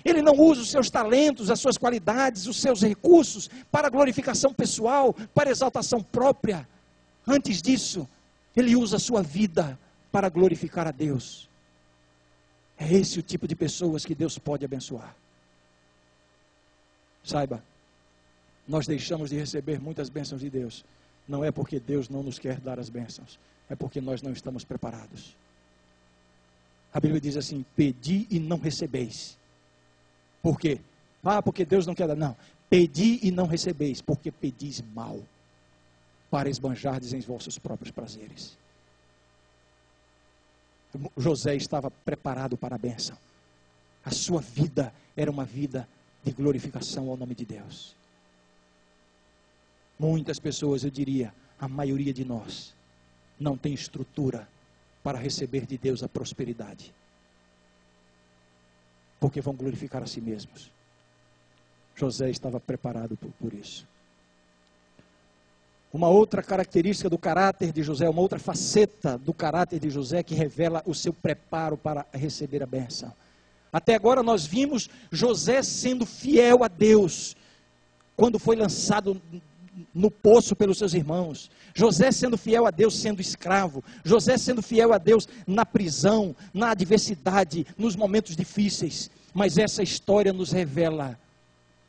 Ele não usa os seus talentos, as suas qualidades, os seus recursos para glorificação pessoal, para exaltação própria. Antes disso, ele usa a sua vida para glorificar a Deus. É esse o tipo de pessoas que Deus pode abençoar. Saiba, nós deixamos de receber muitas bênçãos de Deus. Não é porque Deus não nos quer dar as bênçãos, é porque nós não estamos preparados. A Bíblia diz assim: pedi e não recebeis. Por quê? Porque Deus não quer dar. Não, pedi e não recebeis, porque pedis mal, para esbanjardes em vossos próprios prazeres. José estava preparado para a bênção. A sua vida era uma vida de glorificação ao nome de Deus. Muitas pessoas, eu diria, a maioria de nós, não tem estrutura para receber de Deus a prosperidade, porque vão glorificar a si mesmos. José estava preparado por isso. Uma outra característica do caráter de José, uma outra faceta do caráter de José que revela o seu preparo para receber a bênção. Até agora nós vimos José sendo fiel a Deus, quando foi lançado no poço pelos seus irmãos. José sendo fiel a Deus sendo escravo. José sendo fiel a Deus na prisão, na adversidade, nos momentos difíceis. Mas essa história nos revela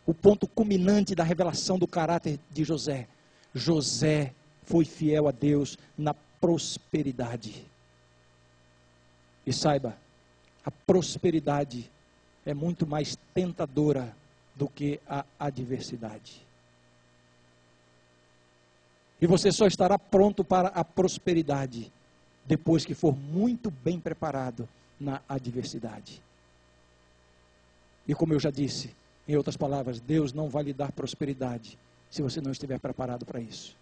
o ponto culminante da revelação do caráter de José. José foi fiel a Deus na prosperidade. E saiba, a prosperidade é muito mais tentadora do que a adversidade. E você só estará pronto para a prosperidade depois que for muito bem preparado na adversidade. E como eu já disse, em outras palavras, Deus não vai lhe dar prosperidade se você não estiver preparado para isso.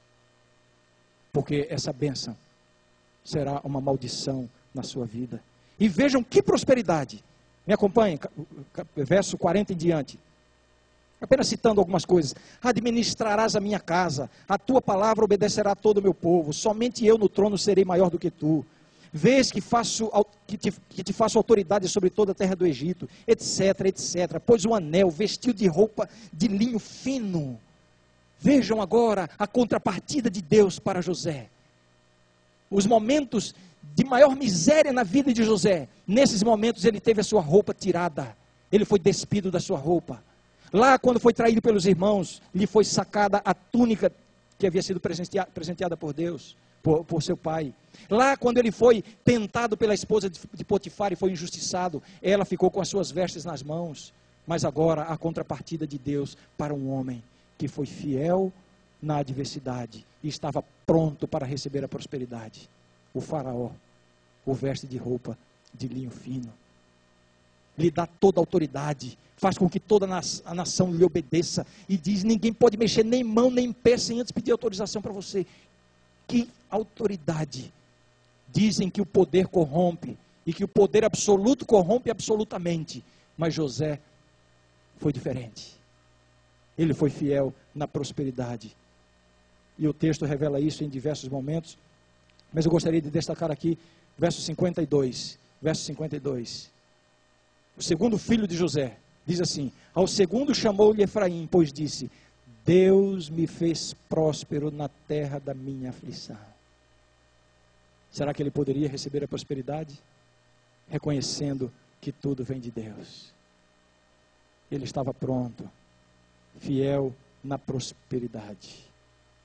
Porque essa bênção será uma maldição na sua vida. E vejam que prosperidade. Me acompanhem, verso 40 em diante. Apenas citando algumas coisas. Administrarás a minha casa, a tua palavra obedecerá a todo o meu povo, somente eu no trono serei maior do que tu. Vês que te faço autoridade sobre toda a terra do Egito, etc, etc. Pôs um anel, vestiu de roupa de linho fino. Vejam agora a contrapartida de Deus para José. Os momentos de maior miséria na vida de José, nesses momentos ele teve a sua roupa tirada, ele foi despido da sua roupa. Lá quando foi traído pelos irmãos, lhe foi sacada a túnica que havia sido presenteada por Deus, por seu pai. Lá quando ele foi tentado pela esposa de Potifar e foi injustiçado, ela ficou com as suas vestes nas mãos. Mas agora a contrapartida de Deus para um homem que foi fiel na adversidade e estava pronto para receber a prosperidade. O faraó o veste de roupa de linho fino, lhe dá toda a autoridade, faz com que toda a nação lhe obedeça e diz: ninguém pode mexer nem mão nem pé sem antes pedir autorização para você. Que autoridade! Dizem que o poder corrompe e que o poder absoluto corrompe absolutamente, mas José foi diferente. Ele foi fiel na prosperidade. E o texto revela isso em diversos momentos. Mas eu gostaria de destacar aqui, verso 52. Verso 52. O segundo filho de José, diz assim: ao segundo chamou-lhe Efraim, pois disse: Deus me fez próspero na terra da minha aflição. Será que ele poderia receber a prosperidade? Reconhecendo que tudo vem de Deus. Ele estava pronto, fiel na prosperidade.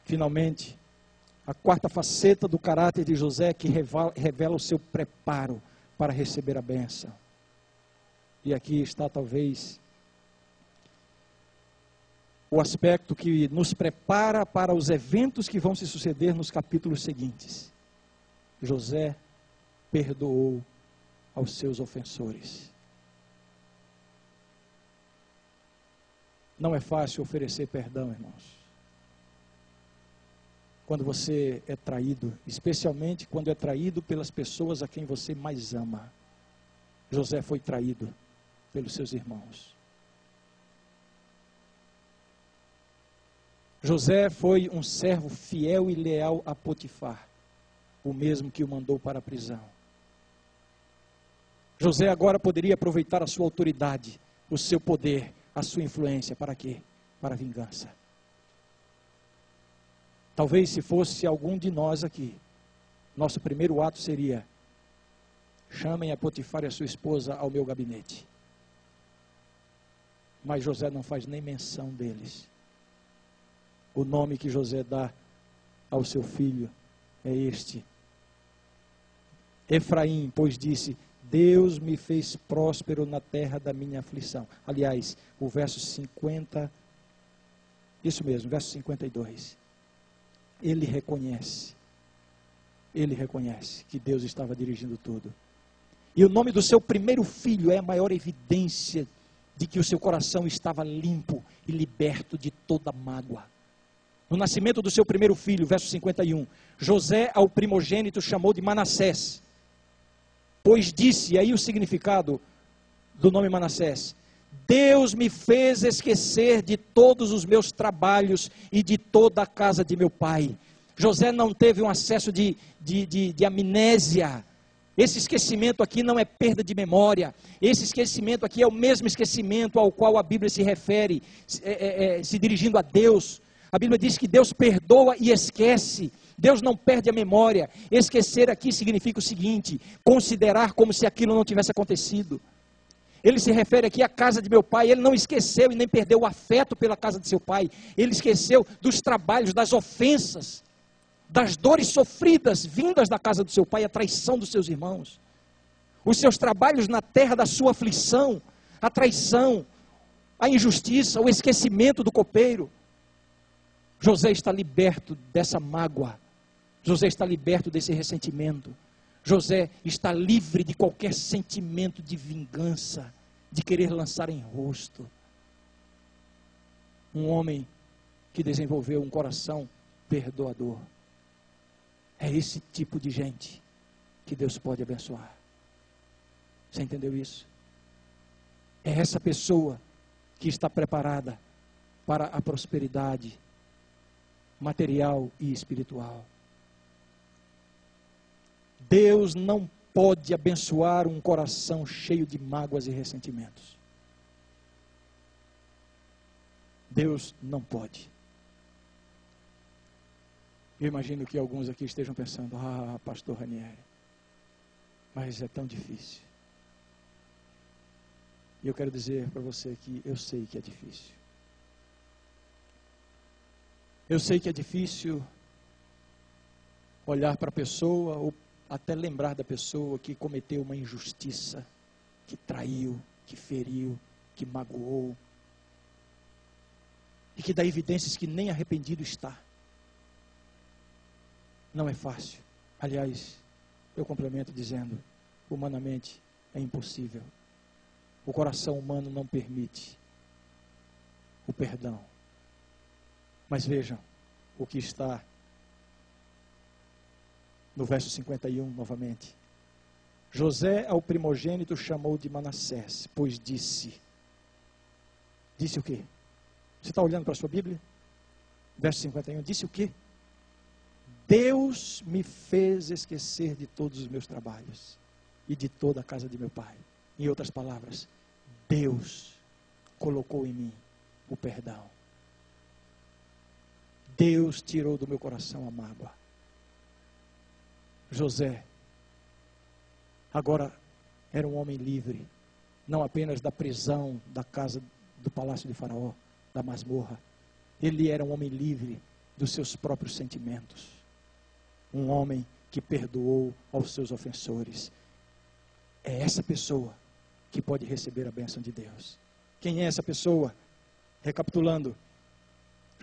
Finalmente, a quarta faceta do caráter de José que revela o seu preparo para receber a bênção. E aqui está talvez o aspecto que nos prepara para os eventos que vão se suceder nos capítulos seguintes. José perdoou aos seus ofensores. Não é fácil oferecer perdão, irmãos. Quando você é traído, especialmente quando é traído pelas pessoas a quem você mais ama. José foi traído pelos seus irmãos. José foi um servo fiel e leal a Potifar, o mesmo que o mandou para a prisão. José agora poderia aproveitar a sua autoridade, o seu poder, a sua influência. Para quê? Para a vingança. Talvez se fosse algum de nós aqui, nosso primeiro ato seria: chamem a Potifar e a sua esposa ao meu gabinete. Mas José não faz nem menção deles. O nome que José dá ao seu filho é este: Efraim, pois disse: Deus me fez próspero na terra da minha aflição. Aliás, o verso 50, isso mesmo, verso 52. Ele reconhece que Deus estava dirigindo tudo. E o nome do seu primeiro filho é a maior evidência de que o seu coração estava limpo e liberto de toda mágoa. No nascimento do seu primeiro filho, verso 51, José ao primogênito chamou de Manassés, pois disse, e aí o significado do nome Manassés: Deus me fez esquecer de todos os meus trabalhos e de toda a casa de meu pai. José não teve um acesso de amnésia. Esse esquecimento aqui não é perda de memória. Esse esquecimento aqui é o mesmo esquecimento ao qual a Bíblia se refere, se dirigindo a Deus. A Bíblia diz que Deus perdoa e esquece. Deus não perde a memória. Esquecer aqui significa o seguinte: considerar como se aquilo não tivesse acontecido. Ele se refere aqui à casa de meu pai. Ele não esqueceu e nem perdeu o afeto pela casa de seu pai. Ele esqueceu dos trabalhos, das ofensas, das dores sofridas vindas da casa do seu pai, a traição dos seus irmãos, os seus trabalhos na terra da sua aflição, a traição, a injustiça, o esquecimento do copeiro. José está liberto dessa mágoa. José está liberto desse ressentimento. José está livre de qualquer sentimento de vingança, de querer lançar em rosto. Um homem que desenvolveu um coração perdoador. É esse tipo de gente que Deus pode abençoar. Você entendeu isso? É essa pessoa que está preparada para a prosperidade material e espiritual. Deus não pode abençoar um coração cheio de mágoas e ressentimentos. Deus não pode. Eu imagino que alguns aqui estejam pensando: ah, pastor Ranieri, mas é tão difícil. E eu quero dizer para você que eu sei que é difícil. Eu sei que é difícil olhar para a pessoa ou até lembrar da pessoa que cometeu uma injustiça, que traiu, que feriu, que magoou, e que dá evidências que nem arrependido está. Não é fácil. Aliás, eu complemento dizendo: humanamente é impossível. O coração humano não permite o perdão. Mas vejam o que está no verso 51 novamente. José ao primogênito chamou de Manassés, pois disse. Disse o quê? Você está olhando para a sua Bíblia? Verso 51, disse o quê? Deus me fez esquecer de todos os meus trabalhos e de toda a casa de meu pai. Em outras palavras, Deus colocou em mim o perdão. Deus tirou do meu coração a mágoa. José agora era um homem livre, não apenas da prisão, da casa do palácio de Faraó, da masmorra. Ele era um homem livre dos seus próprios sentimentos. Um homem que perdoou aos seus ofensores. É essa pessoa que pode receber a bênção de Deus. Quem é essa pessoa? Recapitulando: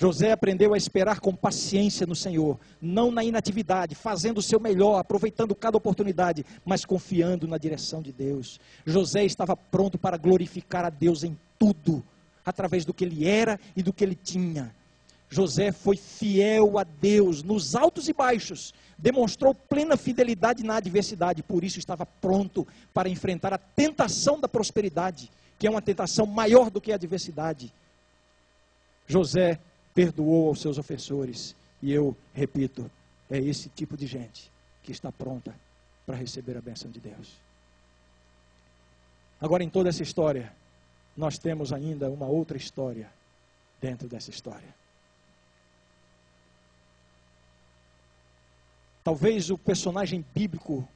José aprendeu a esperar com paciência no Senhor, não na inatividade, fazendo o seu melhor, aproveitando cada oportunidade, mas confiando na direção de Deus. José estava pronto para glorificar a Deus em tudo, através do que ele era e do que ele tinha. José foi fiel a Deus nos altos e baixos, demonstrou plena fidelidade na adversidade, por isso estava pronto para enfrentar a tentação da prosperidade, que é uma tentação maior do que a adversidade. José perdoou aos seus ofensores, e eu repito, é esse tipo de gente que está pronta para receber a bênção de Deus. Agora, em toda essa história, nós temos ainda uma outra história dentro dessa história. Talvez o personagem bíblico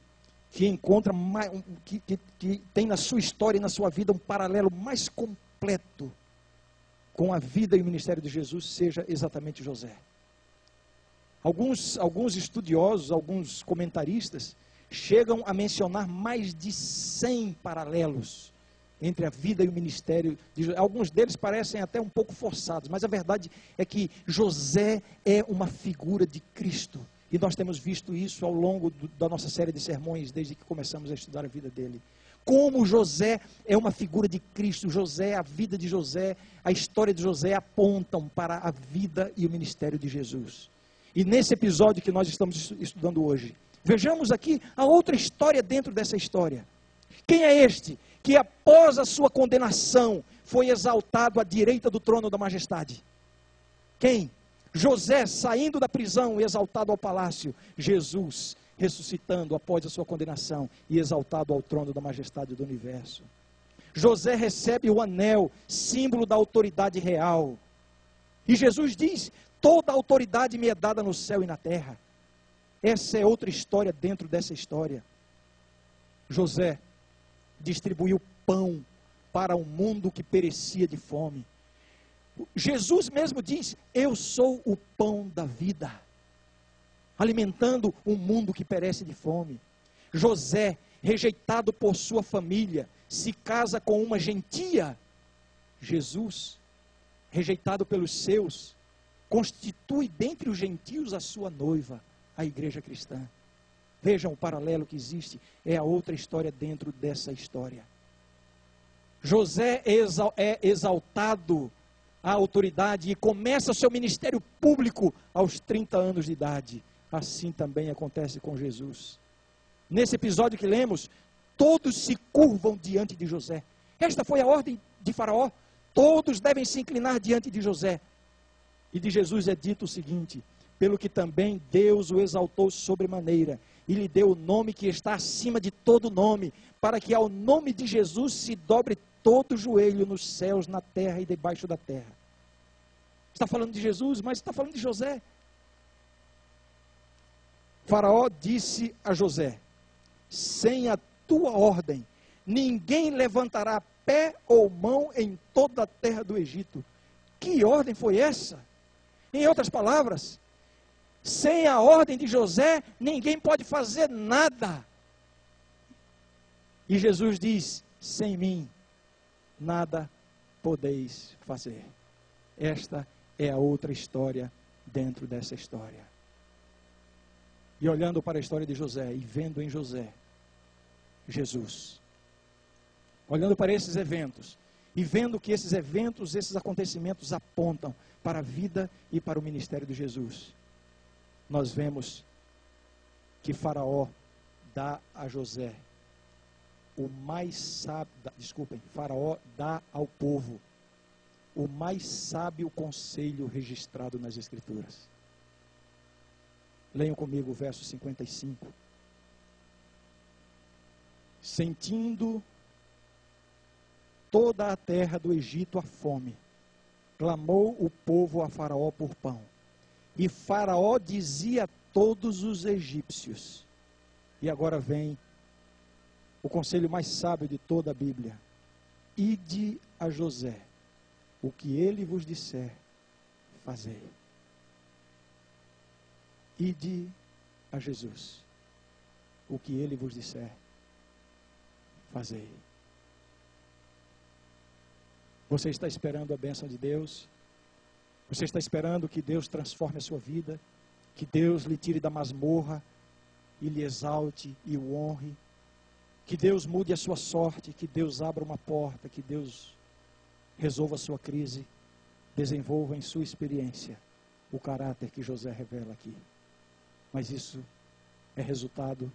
que encontra, que tem na sua história e na sua vida um paralelo mais completo com a vida e o ministério de Jesus seja exatamente José. Alguns estudiosos, alguns comentaristas chegam a mencionar mais de 100 paralelos entre a vida e o ministério de José. Alguns deles parecem até um pouco forçados, mas a verdade é que José é uma figura de Cristo. E nós temos visto isso ao longo da nossa série de sermões, desde que começamos a estudar a vida dele. Como José é uma figura de Cristo, José, a vida de José, a história de José apontam para a vida e o ministério de Jesus. E nesse episódio que nós estamos estudando hoje, vejamos aqui a outra história dentro dessa história. Quem é este que após a sua condenação foi exaltado à direita do trono da majestade? Quem? José saindo da prisão e exaltado ao palácio. Jesus ressuscitando após a sua condenação e exaltado ao trono da majestade do universo. José recebe o anel, símbolo da autoridade real. E Jesus diz: toda a autoridade me é dada no céu e na terra. Essa é outra história dentro dessa história. José distribuiu pão para um mundo que perecia de fome. Jesus mesmo diz: eu sou o pão da vida, alimentando um mundo que perece de fome. José, rejeitado por sua família, se casa com uma gentia. Jesus, rejeitado pelos seus, constitui dentre os gentios a sua noiva, a igreja cristã. Vejam o paralelo que existe, é a outra história dentro dessa história. José é exaltado à autoridade e começa seu ministério público aos 30 anos de idade. Assim também acontece com Jesus. Nesse episódio que lemos, todos se curvam diante de José. Esta foi a ordem de Faraó. Todos devem se inclinar diante de José. E de Jesus é dito o seguinte: pelo que também Deus o exaltou sobremaneira, e lhe deu o nome que está acima de todo nome, para que ao nome de Jesus se dobre todo joelho nos céus, na terra e debaixo da terra. Está falando de Jesus, mas está falando de José. Faraó disse a José: sem a tua ordem, ninguém levantará pé ou mão em toda a terra do Egito. Que ordem foi essa? Em outras palavras, sem a ordem de José, ninguém pode fazer nada. E Jesus diz: sem mim, nada podeis fazer. Esta é a outra história dentro dessa história. E olhando para a história de José e vendo em José Jesus, olhando para esses eventos e vendo que esses eventos, esses acontecimentos apontam para a vida e para o ministério de Jesus, nós vemos que Faraó dá a José o mais sábio, Faraó dá ao povo o mais sábio conselho registrado nas Escrituras. Leiam comigo o verso 55. Sentindo toda a terra do Egito a fome, clamou o povo a Faraó por pão. E Faraó dizia a todos os egípcios, e agora vem o conselho mais sábio de toda a Bíblia: ide a José, o que ele vos disser, fazei. Ide a Jesus, o que ele vos disser, fazei. Você está esperando a bênção de Deus? Você está esperando que Deus transforme a sua vida, que Deus lhe tire da masmorra e lhe exalte e o honre, que Deus mude a sua sorte, que Deus abra uma porta, que Deus resolva a sua crise, desenvolva em sua experiência o caráter que José revela aqui. Mas isso é resultado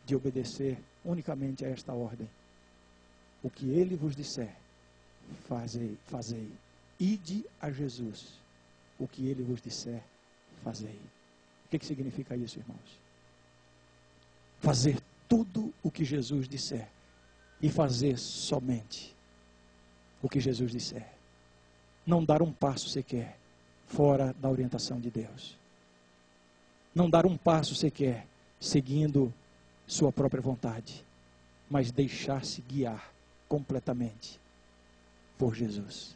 de obedecer unicamente a esta ordem. O que ele vos disser, fazei. Ide a Jesus. O que ele vos disser, fazei. O que significa isso, irmãos? Fazer tudo o que Jesus disser. E fazer somente o que Jesus disser. Não dar um passo sequer fora da orientação de Deus. Não dar um passo sequer seguindo sua própria vontade, mas deixar-se guiar completamente por Jesus.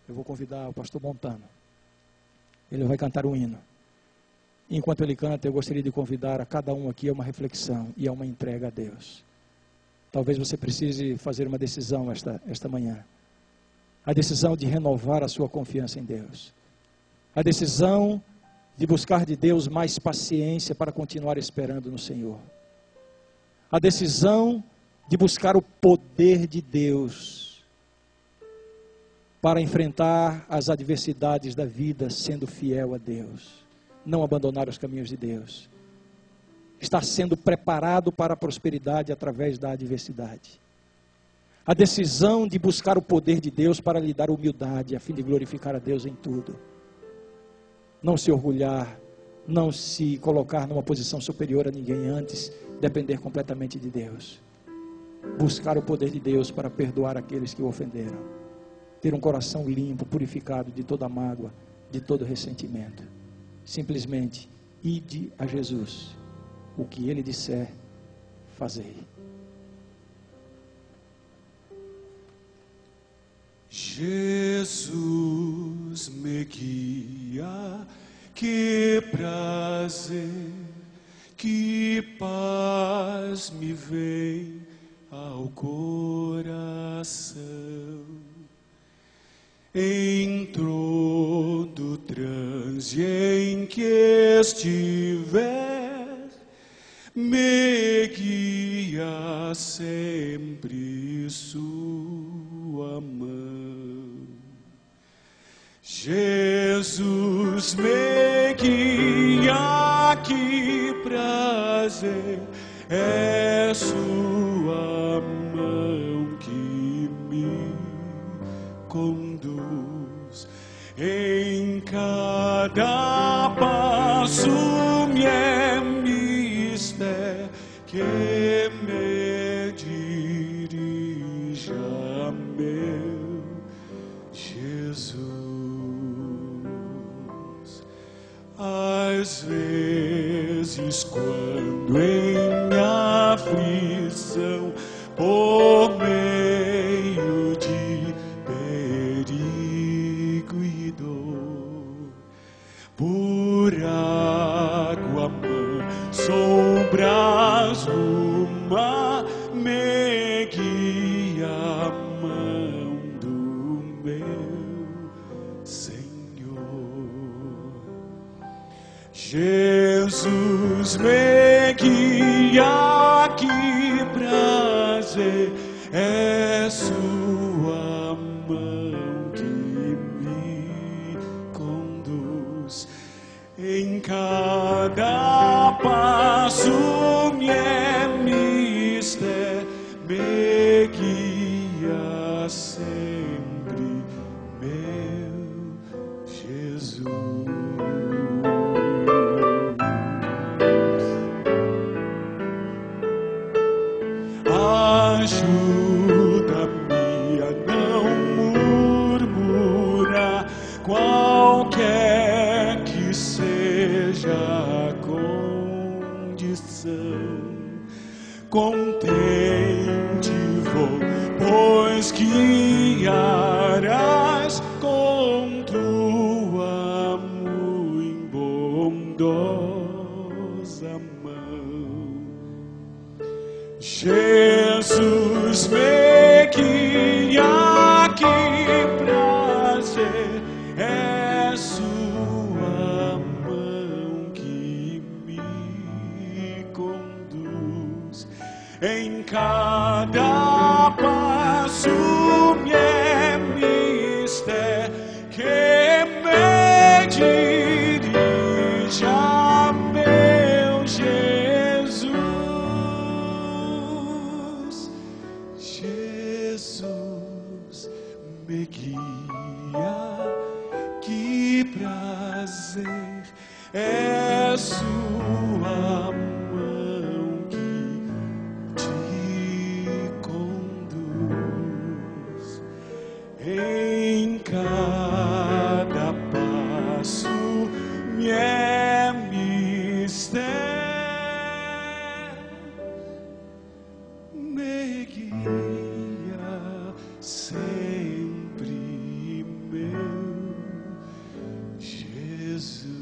Eu vou convidar o pastor Montano. Ele vai cantar um hino. Enquanto ele canta, eu gostaria de convidar a cada um aqui a uma reflexão e a uma entrega a Deus. Talvez você precise fazer uma decisão esta manhã. A decisão de renovar a sua confiança em Deus. A decisão de buscar de Deus mais paciência para continuar esperando no Senhor. A decisão de buscar o poder de Deus para enfrentar as adversidades da vida sendo fiel a Deus. Não abandonar os caminhos de Deus. Estar sendo preparado para a prosperidade através da adversidade. A decisão de buscar o poder de Deus para lhe dar humildade, a fim de glorificar a Deus em tudo. Não se orgulhar, não se colocar numa posição superior a ninguém, antes depender completamente de Deus. Buscar o poder de Deus para perdoar aqueles que o ofenderam. Ter um coração limpo, purificado de toda mágoa, de todo ressentimento. Simplesmente, ide a Jesus. O que Ele disser, fazei. Jesus me guia, que prazer, que paz me vem ao coração. Em todo transe em que estiver, me guia sempre sua mão. Jesus me guia, que prazer, é sua mão que me conduz. Em cada passo me é mistério que me dirija, meu Jesus. Às vezes, quando em aflição, por meio de perigo e dor, por água, sombras do mar, me guia a mão do meu Senhor. Jesus me guia, que prazer, é sua mão que me conduz. Em cada passo me é mistério, me guia sempre, meu Jesus. Ajuda-me a não murmurar, qualquer que seja a condição. Contente vou, pois guiarás com tua muito bondosa mão. Jesus me guia, que prazer, cada passo me é mister que me dirige a meu Jesus. Jesus me guia, que prazer é sua mão que te conduz em cada passo me é mistério, me guia sempre meu Jesus.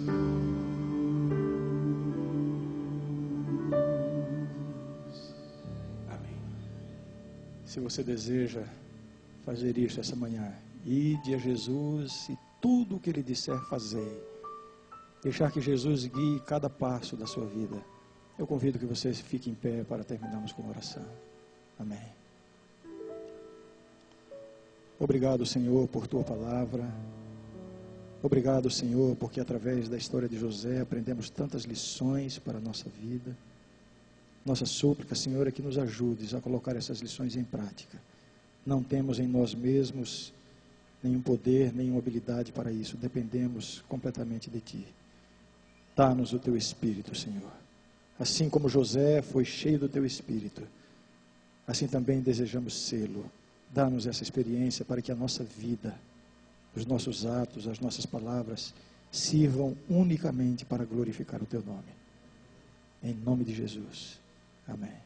Amém. Se você deseja fazer isso essa manhã, ide a Jesus e tudo o que Ele disser, fazei. Deixar que Jesus guie cada passo da sua vida. Eu convido que você fique em pé para terminarmos com a oração. Amém. Obrigado, Senhor, por Tua palavra. Obrigado, Senhor, porque através da história de José aprendemos tantas lições para a nossa vida. Nossa súplica, Senhor, é que nos ajudes a colocar essas lições em prática. Não temos em nós mesmos nenhum poder, nenhuma habilidade para isso. Dependemos completamente de Ti. Dá-nos o Teu Espírito, Senhor. Assim como José foi cheio do Teu Espírito, assim também desejamos sê-lo. Dá-nos essa experiência para que a nossa vida, os nossos atos, as nossas palavras sirvam unicamente para glorificar o Teu nome. Em nome de Jesus. Amém.